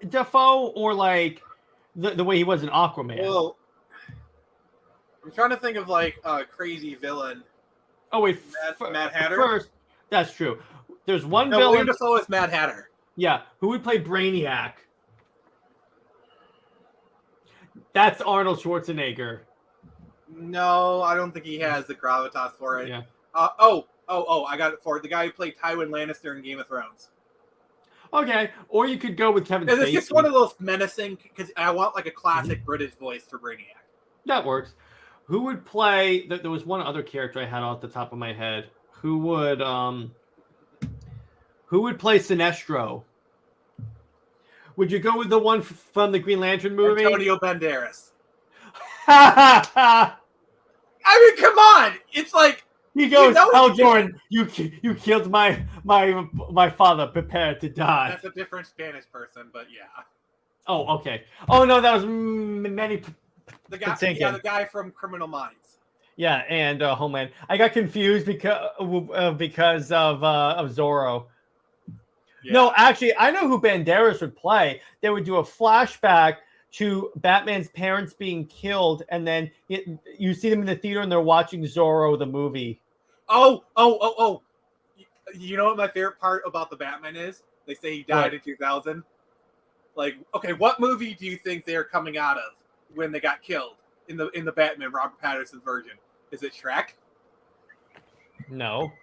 Dafoe or like the way he was in Aquaman? Well, I'm trying to think of like a crazy villain. Oh wait, Mad Hatter. First, that's true. There's one No, villain. William Dafoe is Mad Hatter. Yeah, who would play Brainiac? That's Arnold Schwarzenegger. No, I don't think he has the gravitas for it. Yeah. I got it for it. The guy who played Tywin Lannister in Game of Thrones. Okay, or you could go with Kevin Spacey. It's just one of those menacing, because I want like a classic British voice for Brainiac. That works. Who would play? There was one other character I had off the top of my head. Who would play Sinestro? Would you go with the one from the Green Lantern movie? Antonio Banderas. I mean, come on! It's like he goes, "Hal Jordan, you killed my father. Prepare to die." That's a different Spanish person, but yeah. Oh, okay. Oh no, that was many. The guy from Criminal Minds. Yeah, and Homeland. I got confused because of Zorro. Yeah. No, actually, I know who Banderas would play. They would do a flashback to Batman's parents being killed, and then you see them in the theater and they're watching Zorro the movie. Oh! You know what my favorite part about the Batman is? They say he died in 2000. Like, okay, what movie do you think they're coming out of when they got killed in the Batman Robert Pattinson version? Is it Shrek? No.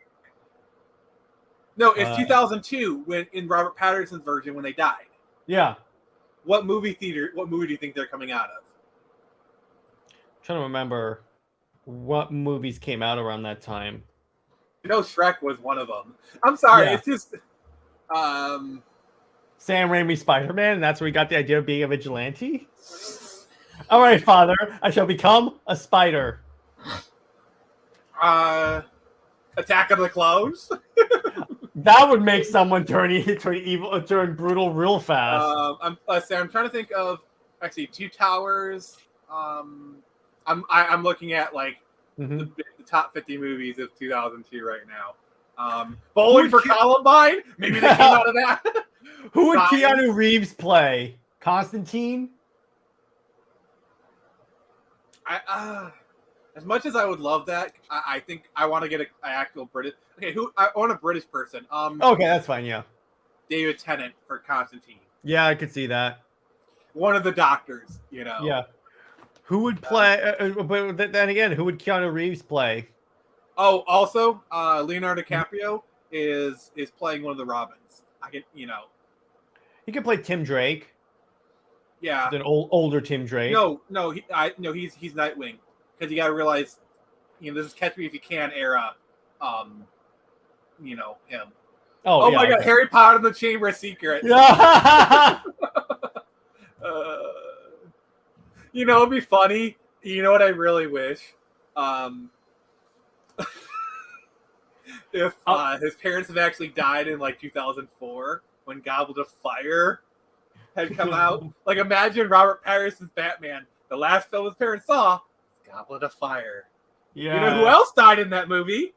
No, it's 2002 when in Robert Pattinson's version when they died. Yeah. What movie do you think they're coming out of? I'm trying to remember what movies came out around that time. You know, Shrek was one of them. I'm sorry, It's just Sam Raimi Spider-Man, and that's where we got the idea of being a vigilante. All right, Father, I shall become a spider. Attack of the Clones. That would make someone turn evil, turn brutal real fast. I'm trying to think of actually Two Towers. I'm looking at like the top 50 movies of 2002 right now. Bowling for Columbine. Maybe they came out of that. Who would Keanu Reeves play? Constantine. As much as I would love that, I think I want to get an actual British. Okay, I want a British person. Okay, that's fine. Yeah, David Tennant for Constantine. Yeah, I could see that. One of the doctors, you know. Yeah. Who would play? But then again, who would Keanu Reeves play? Oh, also, Leonardo DiCaprio is playing one of the Robins. I can, He can play Tim Drake. yeah. An older Tim Drake. No, he's Nightwing, because you got to realize, this is Catch Me If You Can era. Him. Oh yeah, my God, Harry Potter and the Chamber of Secrets. Yeah. It'd be funny. You know what I really wish? If his parents have actually died in like 2004 when Goblet of Fire had come out. Like, imagine Robert Pattinson's Batman. The last film his parents saw, Goblet of Fire. Yeah. You know who else died in that movie?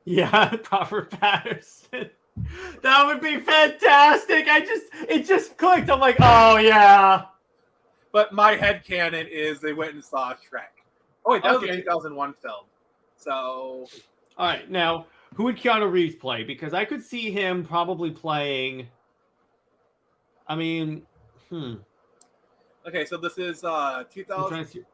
Yeah, Robert Pattinson. That would be fantastic. It just clicked. I'm like, oh yeah. But my headcanon is they went and saw Shrek. Oh wait, that was a 2001 film. So, all right, now who would Keanu Reeves play? Because I could see him probably playing. I mean, Okay, so this is 2000.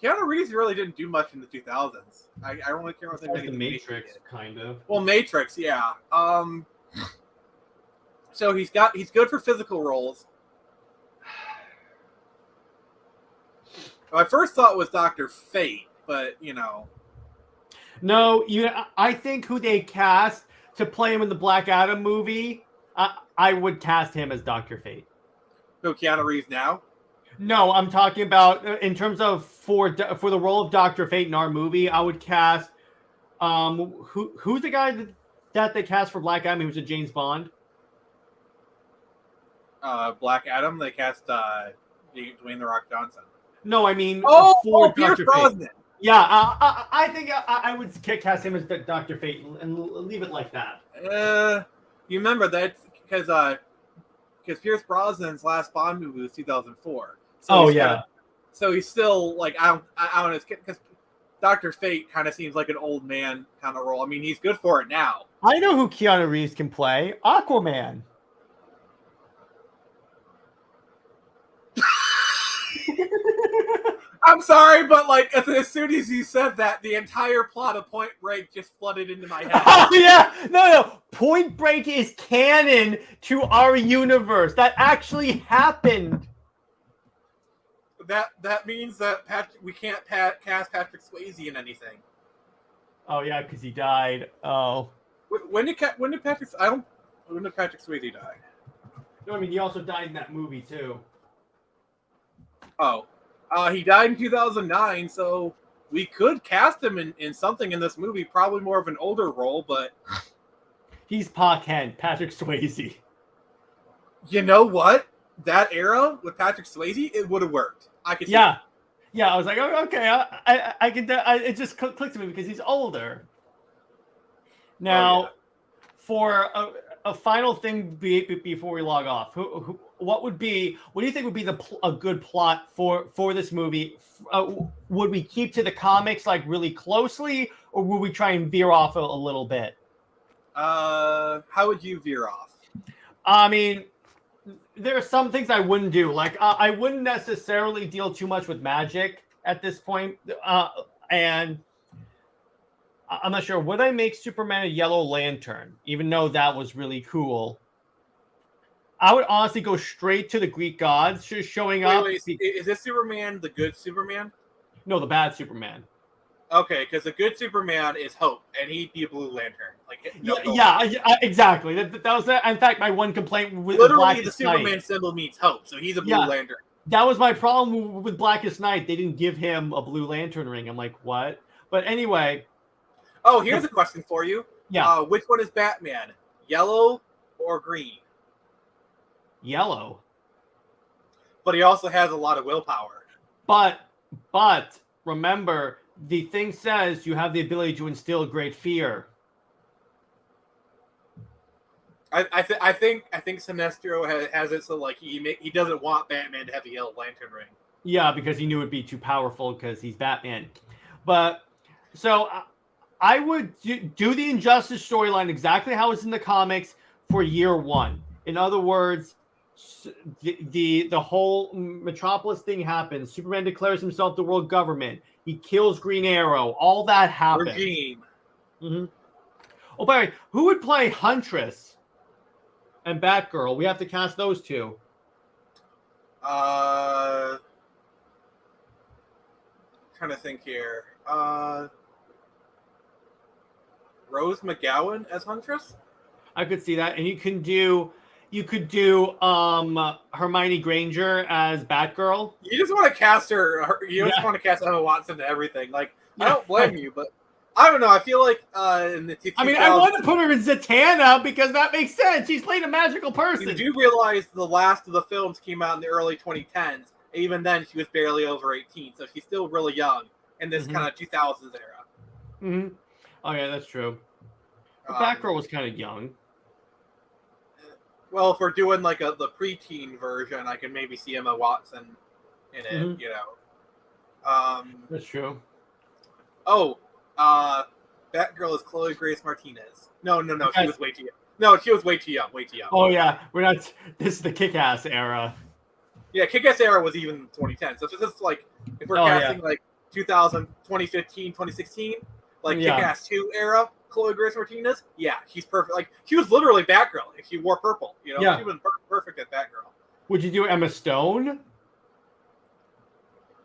Keanu Reeves really didn't do much in the 2000s. I don't really care what they The Matrix, kind of. Well, Matrix, yeah. So he's good for physical roles. My first thought was Dr. Fate, but No, I think who they cast to play him in the Black Adam movie, I would cast him as Dr. Fate. Who, Keanu Reeves now? No, I'm talking about in terms of for the role of Dr. Fate in our movie, I would cast who's the guy that they cast for Black Adam who was a James Bond? Black Adam, they cast Dwayne The Rock Johnson. No, I mean for Pierce Brosnan. Yeah, I think I would cast him as Dr. Fate and leave it like that. You remember that because Pierce Brosnan's last Bond movie was 2004. So so he's still like I don't know, because Dr. Fate kind of seems like an old man kind of role. I mean, he's good for it now. I know who Keanu Reeves can play. Aquaman. I'm sorry, but like as soon as you said that, the entire plot of Point Break just flooded into my head. Oh yeah, no. Point Break is canon to our universe. That actually happened. That means that we can't cast Patrick Swayze in anything. Oh yeah, because he died. Oh. When did Patrick Swayze die? No, I mean he also died in that movie too. Oh. He died in 2009, so we could cast him in something in this movie, probably more of an older role, but... He's Pa Kent, Patrick Swayze. You know what? That era with Patrick Swayze, it would have worked. I could see it. Yeah, I was like, oh, okay, I can... it just clicked to me because he's older. Now, for a final thing before we log off, what do you think would be a good plot for this movie? Would we keep to the comics like really closely, or would we try and veer off a little bit? How would you veer off? I mean, there are some things I wouldn't do. Like I wouldn't necessarily deal too much with magic at this point, and I'm not sure. Would I make Superman a Yellow Lantern, even though that was really cool? I would honestly go straight to the Greek gods just showing up. Wait, is this Superman the good Superman? No, the bad Superman. Okay, because the good Superman is Hope, and he'd be a Blue Lantern. Exactly. That was, in fact, my one complaint with literally Blackest the Superman Night. symbol means Hope, so he's a Blue Lantern. That was my problem with Blackest Night. They didn't give him a Blue Lantern ring. I'm like, what? But anyway. Oh, here's a question for you. Yeah. Which one is Batman? Yellow or green? Yellow. But he also has a lot of willpower. But remember, the thing says you have the ability to instill great fear. I think Sinestro has it so like he doesn't want Batman to have a Yellow Lantern ring. Yeah, because he knew it'd be too powerful because he's Batman. But so I would do the Injustice storyline exactly how it's in the comics for year one. In other words, the whole Metropolis thing happens. Superman declares himself the world government. He kills Green Arrow. All that happens. Regime. Mm-hmm. Oh, by the way, who would play Huntress and Batgirl? We have to cast those two. Trying to think here. Rose McGowan as Huntress? I could see that, and you could do Hermione Granger as Batgirl. You just want to cast her. You just want to cast Emma Watson to everything. Like, I don't blame you, but I don't know. I feel like in the 2000s, I mean, I want to put her in Zatanna because that makes sense. She's playing a magical person. You do realize the last of the films came out in the early 2010s. Even then, she was barely over 18, so she's still really young in this kind of 2000s era. Mm-hmm. Oh yeah, that's true. But Batgirl was kind of young. Well, if we're doing like the preteen version, I can maybe see Emma Watson in it. You know. That's true. Oh, Batgirl is Chloe Grace Martinez. No, she was way too young. No, she was way too young. Oh yeah, we're not. This is the Kick-Ass era. Yeah, Kick-Ass era was even 2010. So it's just like if we're casting like 2015, 2016, like Kick-Ass 2 era, Chloe Grace Martinez, yeah, she's perfect. Like she was literally Batgirl if she wore purple. You know, she was perfect at Batgirl. Would you do Emma Stone?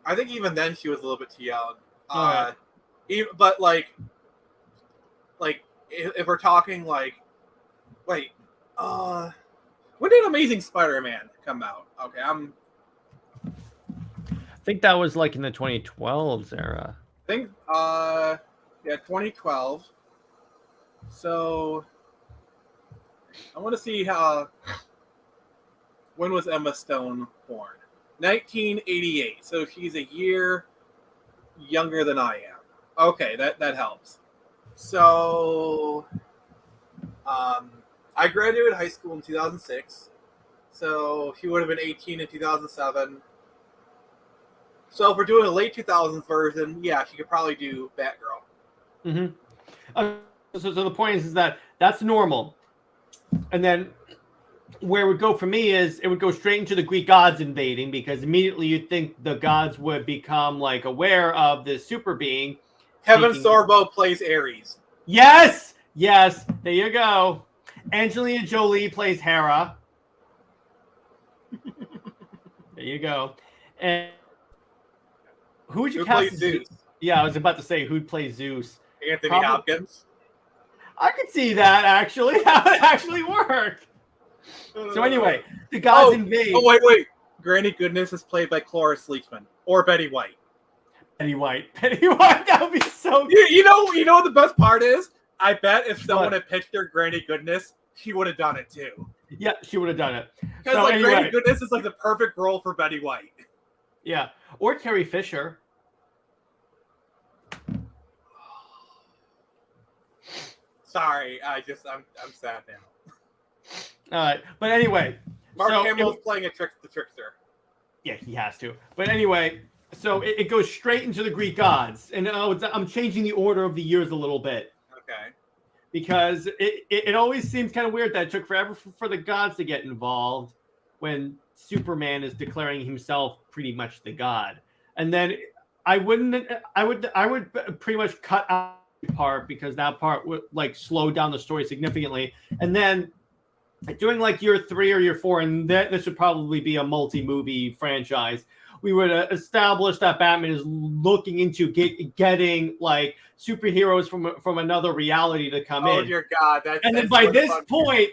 I think even then she was a little bit too young. But like if we're talking like, wait, when did Amazing Spider-Man come out? Okay, I think that was like in the 2012s era. I think 2012. So I want to see when was Emma Stone born? 1988. So she's a year younger than I am. Okay, that helps. So I graduated high school in 2006. So she would have been 18 in 2007. So if we're doing a late 2000s version, yeah, she could probably do Batgirl. Mm-hmm. So the point is that that's normal. And then where it would go for me is it would go straight into the Greek gods invading, because immediately you'd think the gods would become like aware of this super being. Kevin Sorbo plays Ares. Yes! Yes, there you go. Angelina Jolie plays Hera. There you go. And who would you cast as Zeus? Yeah, I was about to say who'd play Zeus. Anthony Hopkins. I could see that actually. That would actually work. So anyway, the gods invade. Oh wait. Granny Goodness is played by Cloris Leachman or Betty White. Betty White. That would be so good. You know what the best part is? I bet if someone had pitched her Granny Goodness, she would have done it too. Yeah, she would have done it. Because Granny Goodness is like the perfect role for Betty White. Yeah, or Carrie Fisher. Sorry, I'm sad now. All right, but anyway, Mark Hamill's playing the trickster. Yeah, he has to. But anyway, so it goes straight into the Greek gods, and I'm changing the order of the years a little bit. Okay. Because it always seems kind of weird that it took forever for the gods to get involved when Superman is declaring himself pretty much the god. And then I would pretty much cut out the part because that part would like slow down the story significantly. And then doing like year 3 or year 4, and this would probably be a multi-movie franchise. We would establish that Batman is looking into getting like superheroes from another reality to come in. Oh dear God! And then by this point,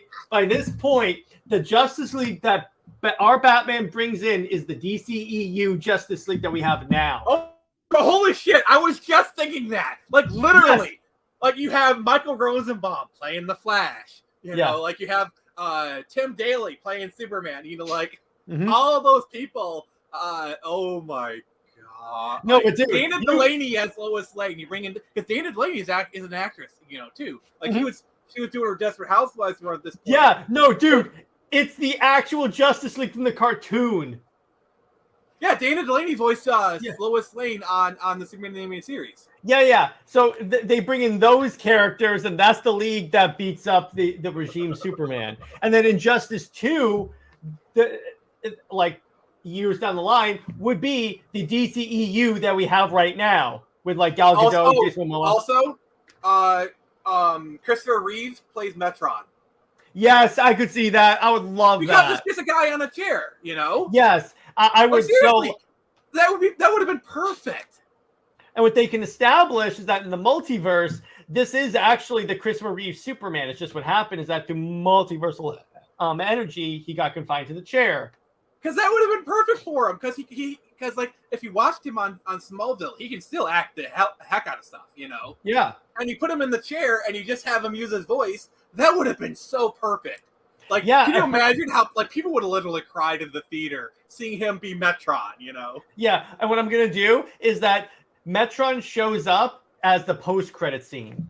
the Justice League that our Batman brings in is the DCEU Justice League that we have now. Oh, holy shit! I was just thinking that. Like literally, like you have Michael Rosenbaum playing the Flash. You know, like you have Tim Daly playing Superman. You know, like all of those people. Oh my God! No, but Dana Delaney as Lois Lane. You bring in because Dana Delaney is an actress, you know, too. Like she was doing her Desperate Housewives run at this point. Yeah, no, dude, it's the actual Justice League from the cartoon. Yeah, Dana Delaney voiced Lois Lane on the Superman animated series. Yeah. So they bring in those characters, and that's the league that beats up the regime Superman. And then Injustice 2, years down the line would be the DCEU that we have right now with like Gal Gadot, Jason Momoa. Also, Christopher Reeve plays Metron. Yes, I could see that. I would love Because that. it's just a guy on a chair, you know? Yes, I Like, would seriously, so. that would have been perfect. And what they can establish is that in the multiverse, this is actually the Christopher Reeve Superman. It's just what happened is that through multiversal energy, he got confined to the chair. Because that would have been perfect for him. Because like if you watched him on Smallville, he can still act the heck out of stuff, you know. Yeah. And you put him in the chair and you just have him use his voice. That would have been so perfect. Like, Yeah, can you imagine how like people would have literally cried in the theater seeing him be Metron, you know? Yeah, and what I'm gonna do is that Metron shows up as the post-credit scene.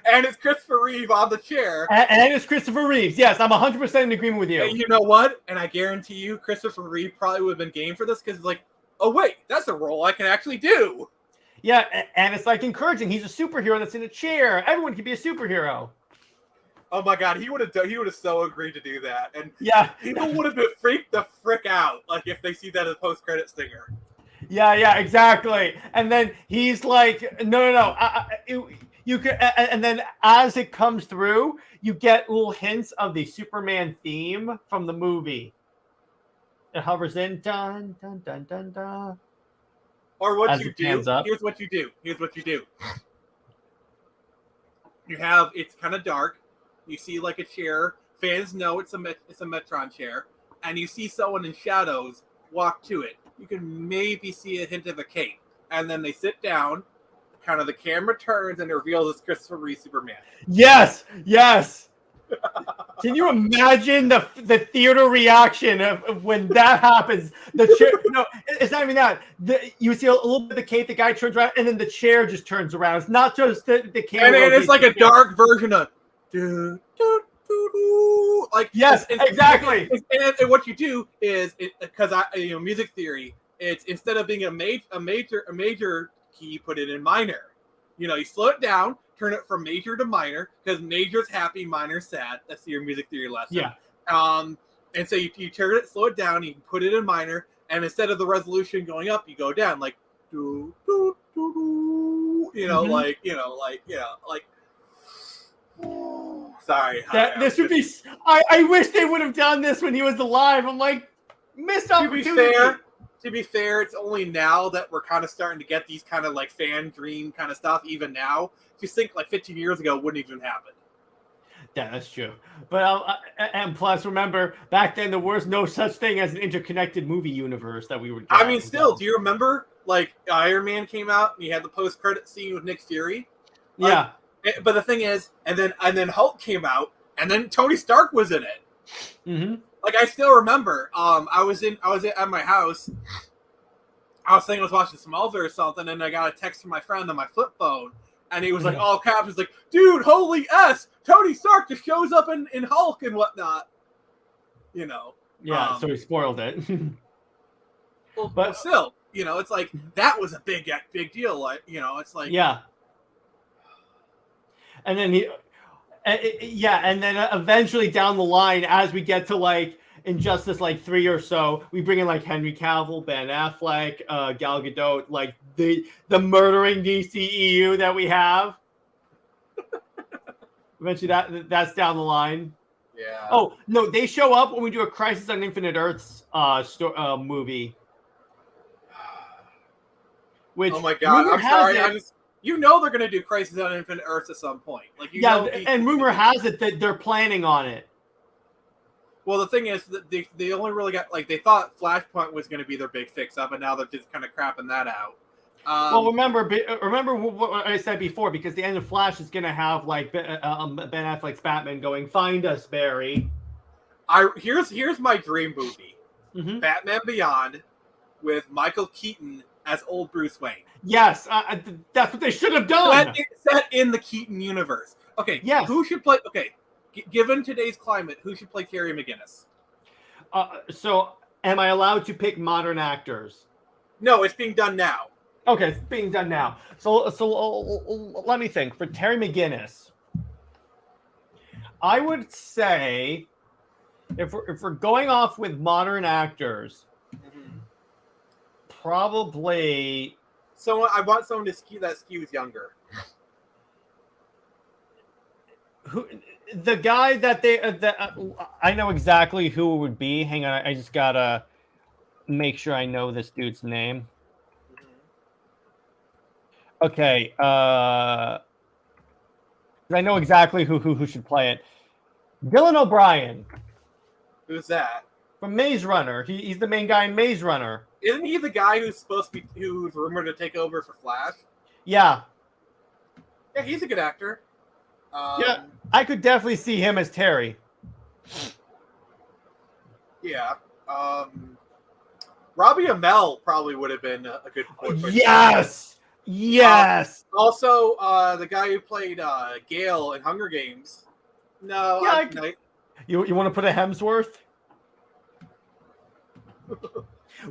And it's Christopher Reeve on the chair. And it's Christopher Reeves. Yes, I'm 100% in agreement with you. And you know what? And I guarantee you, Christopher Reeve probably would have been game for this because it's like, oh wait, that's a role I can actually do. Yeah, and it's like encouraging. He's a superhero that's in a chair. Everyone can be a superhero. Oh my god, he would have so agreed to do that. And Yeah. people would have been freaked the frick out, like if they see that as post-credit stinger. Yeah, exactly. And then he's like, no. You can, and then as it comes through, you get little hints of the Superman theme from the movie. It hovers in, dun dun dun dun dun. Or what As you it do? pans up. Here's what you do. You have it's kind of dark. You see like a chair. Fans know it's a Metron chair, and you see someone in shadows walk to it. You can maybe see a hint of a cape, and then they sit down. Kind of the camera turns and it reveals it's Christopher Reeve Superman. Yes. Can you imagine the theater reaction of when that happens? The chair, no, it's not even that. You see a little bit of the cape, the guy turns around, and then the chair just turns around. It's not just the camera. And it's like a dark version of like yes, exactly. And what you do is because music theory, it's instead of being a major key, you put it in minor. You know, you slow it down, turn it from major to minor, because major's happy, minor's sad. That's your music theory lesson. Yeah. And so you turn it, slow it down, you can put it in minor, and instead of the resolution going up, you go down like do do do do. Sorry. This would be. I wish they would have done this when he was alive. I'm like, missed opportunity. To be fair, it's only now that we're kind of starting to get these kind of like fan dream kind of stuff. Even now, just think like 15 years ago, it wouldn't even happen. Yeah, that's true. But and plus, remember back then there was no such thing as an interconnected movie universe that we would. I mean, still, do you remember like Iron Man came out and you had the post-credit scene with Nick Fury? Like, yeah. But the thing is, and then Hulk came out, and then Tony Stark was in it. Mm-hmm. Like I still remember, I was at my house. I was thinking I was watching Smallville or something, and I got a text from my friend on my flip phone, and he was like, all caps, was like, "Dude, holy s! Tony Stark just shows up in Hulk and whatnot." You know. Yeah, so he spoiled it. but still, you know, it's like that was a big deal. Like, you know, it's like yeah. And then and then eventually down the line, as we get to like Injustice like 3 or so, we bring in like Henry Cavill, Ben Affleck, Gal Gadot, like the murdering DCEU that we have. Eventually, that's down the line. Yeah. Oh no, they show up when we do a Crisis on Infinite Earths movie. Which, oh my god! I'm sorry. You know they're going to do Crisis on Infinite Earths at some point. Like and rumor has it that they're planning on it. Well, the thing is that they only really got like they thought Flashpoint was going to be their big fix-up, and now they're just kind of crapping that out. Well, remember what I said before, because the end of Flash is going to have like Ben Affleck's Batman going, "Find us, Barry." Here's my dream movie: mm-hmm. Batman Beyond with Michael Keaton as old Bruce Wayne. Yes, that's what they should have done. Set in the Keaton universe. Okay. Yes. Who should play? Okay. Given today's climate, who should play Terry McGinnis? So, am I allowed to pick modern actors? No, it's being done now. Okay, it's being done now. So let me think. For Terry McGinnis, I would say if we're going off with modern actors, probably. I want someone that skews younger. who the guy that I know exactly who it would be. Hang on, I just gotta make sure I know this dude's name. Okay, I know exactly who should play it. Dylan O'Brien. Who's that? From Maze Runner. He's the main guy in Maze Runner. Isn't he the guy who's supposed to be who's rumored to take over for Flash? Yeah. Yeah, he's a good actor. Yeah, I could definitely see him as Terry. Yeah. Robbie Amell probably would have been a good voice. Yes! Yes! Also, the guy who played Gale in Hunger Games. No, yeah, you want to put a Hemsworth?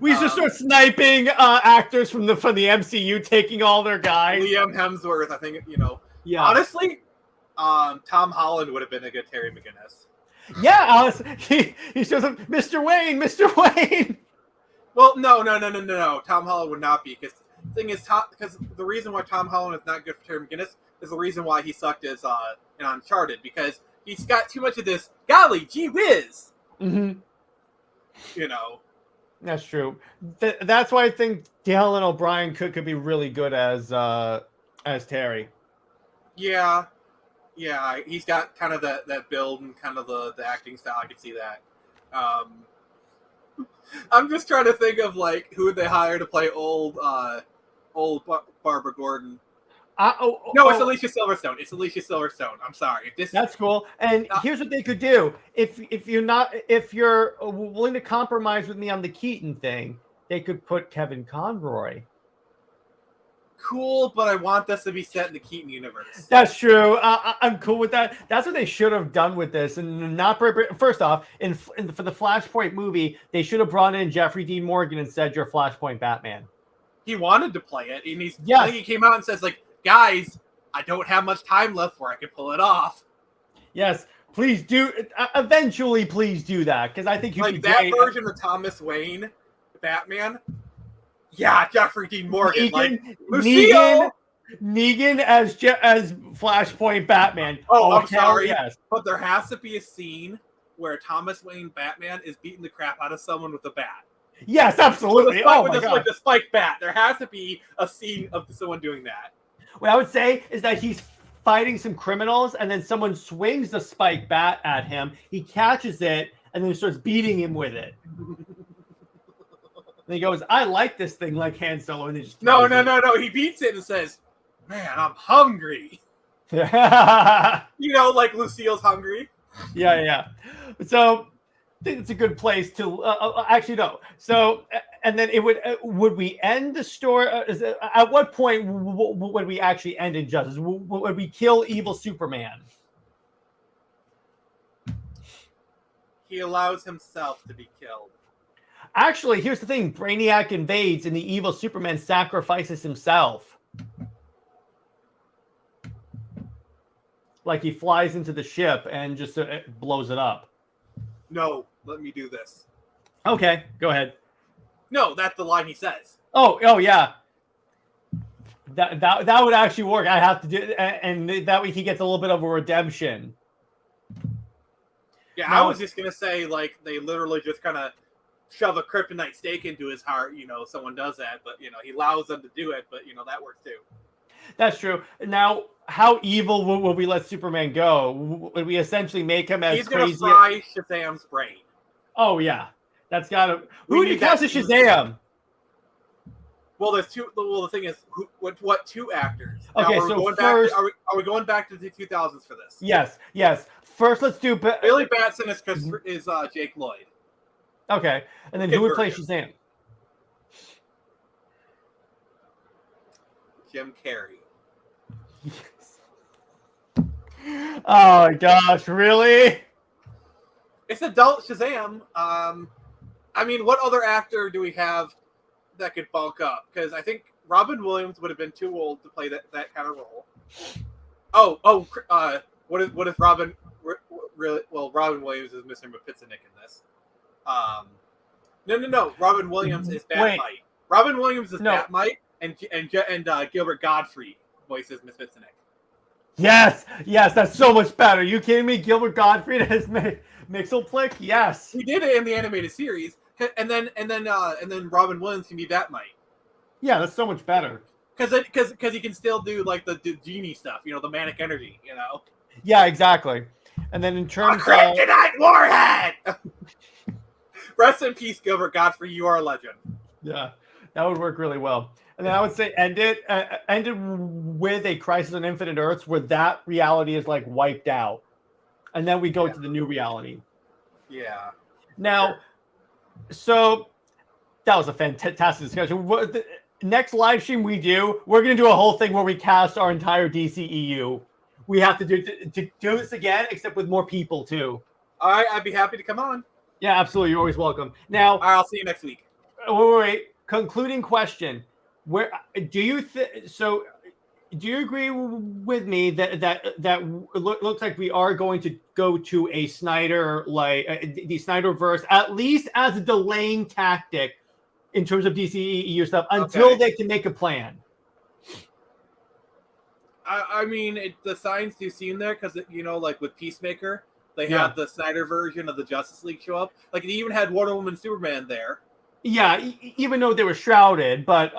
We just start sniping actors from the MCU, taking all their guys. Liam Hemsworth, I think, Yeah. Honestly, Tom Holland would have been a good Terry McGinnis. Yeah, Alice. He shows up, Mr. Wayne, Mr. Wayne. Well, no. Tom Holland would not be, because the thing is, because the reason why Tom Holland is not good for Terry McGinnis is the reason why he sucked as in Uncharted, because he's got too much of this golly gee whiz. Mm-hmm. That's true. That's why I think Dylan O'Brien could be really good as Terry. Yeah, he's got kind of that build and kind of the acting style. I can see that. I'm just trying to think of like who would they hire to play old Barbara Gordon. It's Alicia Silverstone. I'm sorry. That's cool. And here's what they could do: if you're willing to compromise with me on the Keaton thing, they could put Kevin Conroy. Cool, but I want this to be set in the Keaton universe. That's true. I'm cool with that. That's what they should have done with this, and not first off, for the Flashpoint movie, they should have brought in Jeffrey Dean Morgan and said you're Flashpoint Batman. He wanted to play it, and I think he came out and says like, guys, I don't have much time left where I can pull it off. Yes, please do. Eventually, please do that, because I think you like that version of Thomas Wayne Batman. Yeah, Jeffrey Dean Morgan, Negan as Flashpoint Batman. I'm sorry, yes. But there has to be a scene where Thomas Wayne Batman is beating the crap out of someone with a bat. Yes, absolutely. With the spike bat. There has to be a scene of someone doing that. What I would say is that he's fighting some criminals, and then someone swings the spike bat at him. He catches it, and then starts beating him with it. And he goes, I like this thing like Han Solo. And he just No. He beats it and says, man, I'm hungry. Like Lucille's hungry. Yeah. So I think it's a good place to actually no. So and then it would we end the story? At what point would we actually end Injustice? Would we kill evil Superman? He allows himself to be killed. Actually, here's the thing. Brainiac invades and the evil Superman sacrifices himself. Like he flies into the ship and just blows it up. No, let me do this. Okay, go ahead. No, that's the line he says. Oh yeah. That would actually work. I have to do and that way he gets a little bit of a redemption. Yeah, I was just going to say, like, they literally just kind of shove a kryptonite stake into his heart. Someone does that, but, he allows them to do it, but, that works too. That's true. Now, how evil will we let Superman go? Would we essentially make him as He's crazy? He's going to fry Shazam's brain. Oh, yeah. That's got to... Who do you cast as Shazam? Well, there's two... Well, the thing is, what two actors? Okay, now, so first... Are we going back to the 2000s for this? Yes. First, let's do... Billy Batson is Jake Lloyd. Okay. And then who would play Shazam? Jim Carrey. Yes. Oh my gosh, really? It's adult Shazam. What other actor do we have that could bulk up? Because I think Robin Williams would have been too old to play that kind of role. What if Robin really? Well, Robin Williams is Mr. Mapitzanik in this. No. Robin Williams is Batmite. Robin Williams is Batmite, and Gilbert Gottfried voices Miss Mapitzanik. Yes, that's so much better. You kidding me? Gilbert Gottfried as Mixelplick? Yes. He did it in the animated series, and then Robin Williams can be Batmite. Yeah, that's so much better. Because he can still do like the genie stuff, the manic energy, Yeah, exactly. And then in terms of Kryptonite Warhead. Rest in peace, Gilbert Gottfried. You are a legend. yeah, that would work really well. And then I would say end it with a Crisis on Infinite Earths where that reality is like wiped out, and then we go to the new reality. Yeah. Now, so that was a fantastic discussion. The next live stream we're going to do a whole thing where we cast our entire DCEU. We have to do this again, except with more people too. All right, I'd be happy to come on. Yeah, absolutely. You're always welcome. Now, all right, I'll see you next week. Wait. Concluding question: where do you do you agree with me that looks like we are going to go to a Snyder the Snyderverse at least as a delaying tactic in terms of DCEU stuff until they can make a plan? I mean, the signs do seem there because like with Peacemaker, they had the Snyder version of the Justice League show up. Like it even had Wonder Woman, Superman there. Yeah, even though they were shrouded, but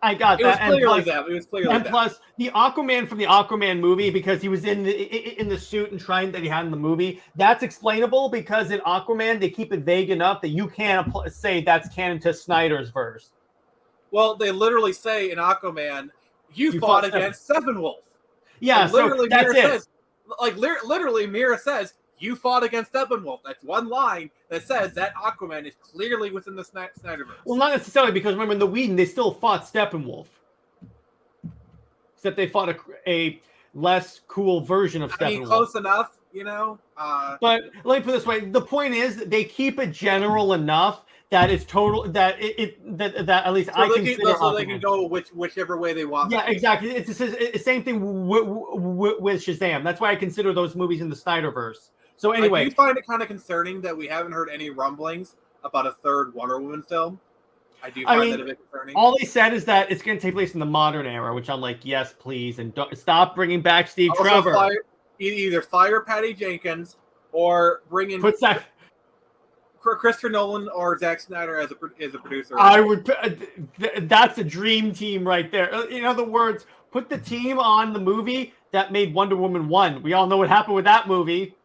I got that. It was clearly that. Plus, the Aquaman from the Aquaman movie, because he was in the suit and trying that he had in the movie, that's explainable because in Aquaman they keep it vague enough that you can't say that's canon to Snyder's verse. Well, they literally say in Aquaman, you fought against Steppenwolf. Yeah, literally, so that's Mira it. Says, literally, Mira says, you fought against Steppenwolf. That's one line that says that Aquaman is clearly within the Snyderverse. Well, not necessarily, because remember in the Whedon, they still fought Steppenwolf. Except they fought a less cool version of Steppenwolf. I mean, close enough, But let me put it this way. The point is, they keep it general enough that it's total, that that at least so I consider so they can go whichever way they want. Yeah, exactly. It's the same thing with Shazam. That's why I consider those movies in the Snyderverse. So anyway, I do find it kind of concerning that we haven't heard any rumblings about a third Wonder Woman film. I do find that a bit concerning. All they said is that it's going to take place in the modern era, which I'm like, yes, please, and don't stop bringing back Steve Trevor. Either fire Patty Jenkins or bring in Christopher Nolan or Zack Snyder as a producer. I would. That's a dream team right there. In other words, put the team on the movie that made Wonder Woman 1. We all know what happened with that movie.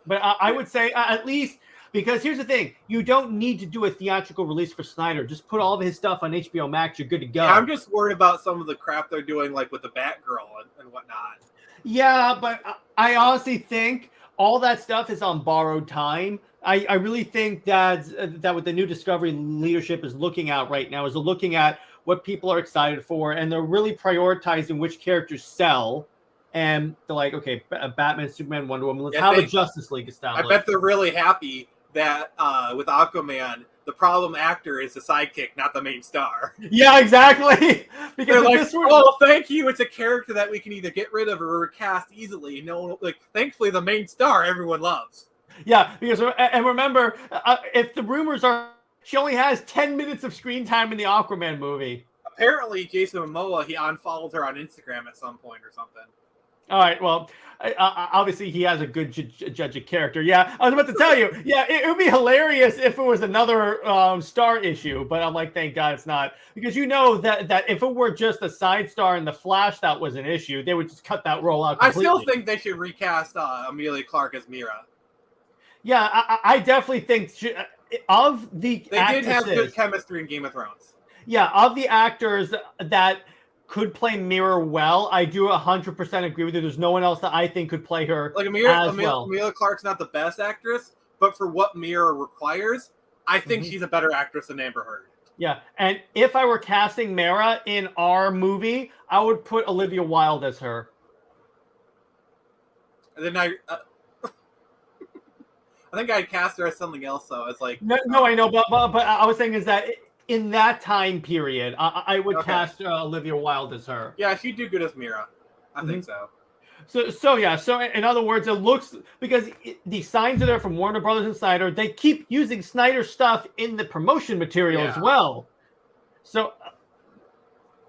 But I would say at least, because here's the thing, you don't need to do a theatrical release for Snyder. Just put all of his stuff on HBO Max. You're good to go. Yeah, I'm just worried about some of the crap they're doing, like with the Batgirl and whatnot. Yeah, but I honestly think all that stuff is on borrowed time. I really think that what the new Discovery leadership is looking at right now is looking at what people are excited for, and they're really prioritizing which characters sell. And they're like, okay, Batman, Superman, Wonder Woman, let's have a Justice League established. I bet they're really happy that with Aquaman, the problem actor is the sidekick, not the main star. Yeah, exactly. Because they're like, oh, thank you. It's a character that we can either get rid of or recast easily. No, thankfully, the main star everyone loves. Yeah, because and remember, if the rumors are, she only has 10 minutes of screen time in the Aquaman movie. Apparently, Jason Momoa, he unfollowed her on Instagram at some point or something. All right, well, obviously he has a good judge of character. Yeah, I was about to tell you. Yeah, it would be hilarious if it was another star issue, but I'm like, thank God it's not. Because you know that if it were just a side star in The Flash that was an issue, they would just cut that role out completely. I still think they should recast Amelia Clarke as Mira. Yeah, I definitely think of the They did have good chemistry in Game of Thrones. Yeah, of the actors that could play Mira well, I do 100% agree with you. There's no one else that I think could play her Amelia Clark's not the best actress, but for what Mira requires, I think she's a better actress than Amber Heard. Yeah, and if I were casting Mira in our movie, I would put Olivia Wilde as her. And then I think I'd cast her as something else, though. It's like no, I know, but I was saying is that in that time period, I would cast Olivia Wilde as her. Yeah, she'd do good as Mira. I think so. So in other words, it looks, because the signs are there from Warner Brothers and Snyder. They keep using Snyder stuff in the promotion material as well. So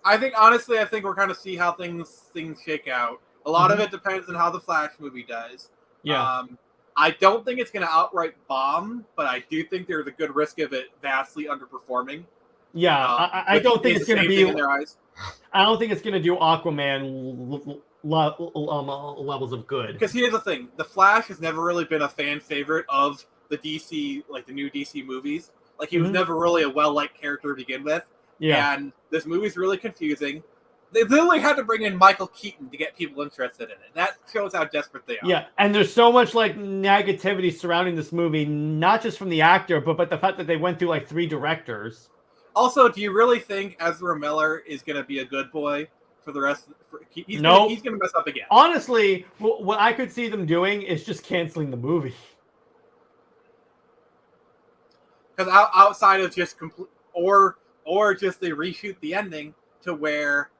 honestly, I think we're kind of see how things shake out. A lot of it depends on how the Flash movie does. Yeah. I don't think it's going to outright bomb, but I do think there's a good risk of it vastly underperforming. Yeah, I don't think it's going to be. In their eyes. I don't think it's going to do Aquaman levels of good. Because here's the thing: the Flash has never really been a fan favorite of the DC, like the new DC movies. Like he was never really a well-liked character to begin with. Yeah. And this movie's really confusing. They literally had to bring in Michael Keaton to get people interested in it. That shows how desperate they are. Yeah, and there's so much like negativity surrounding this movie, not just from the actor, but the fact that they went through like 3 directors. Also, do you really think Ezra Miller is going to be a good boy for the rest? He's No. He's going to mess up again. Honestly, what I could see them doing is just canceling the movie. Because outside of just complete or just they reshoot the ending to where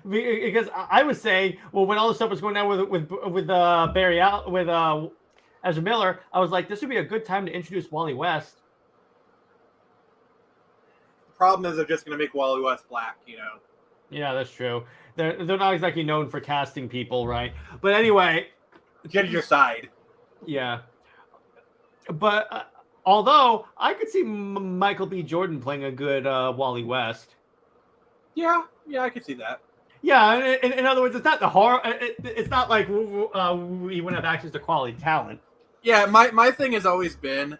because I was saying, well, when all this stuff was going down with Barry out with Ezra Miller, I was like, this would be a good time to introduce Wally West. The problem is they're just going to make Wally West black, Yeah, that's true. They're not exactly known for casting people, right? But anyway, get your side. Yeah. But although I could see Michael B. Jordan playing a good Wally West. Yeah, I could see that. Yeah, in other words, it's not the horror. It's not like we wouldn't have access to quality talent. Yeah, my thing has always been,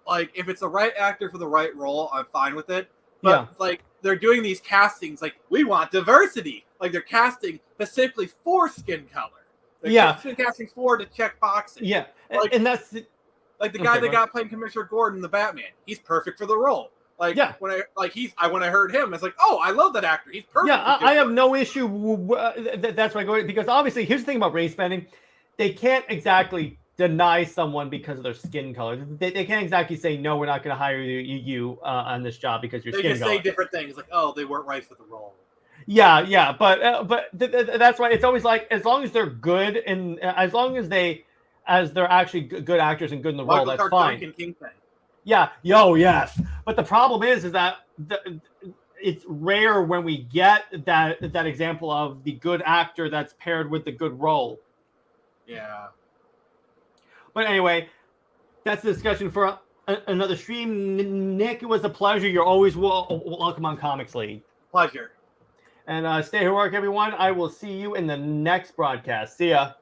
like, if it's the right actor for the right role, I'm fine with it. But like they're doing these castings, like we want diversity. Like they're casting specifically for skin color. They're casting for to check boxes. Yeah, like, and that's like the guy that got playing Commissioner Gordon, the Batman. He's perfect for the role. Like when I heard him, it's like, oh, I love that actor. He's perfect. Yeah, I have no issue. That's why I go, because obviously here's the thing about race bending: they can't exactly deny someone because of their skin color. They can't exactly say no, we're not going to hire you on this job because your skin color. They just say different things, like, oh, they weren't right for the role. Yeah, but that's why it's always like, as long as they're good and as long as they're actually good actors and good in the role, that's fine. Yeah, yes. But the problem is that it's rare when we get that example of the good actor that's paired with the good role. Yeah. But anyway, that's the discussion for another stream. Nick, it was a pleasure. You're always welcome on Comics League. Pleasure. And stay heroic, everyone. I will see you in the next broadcast. See ya.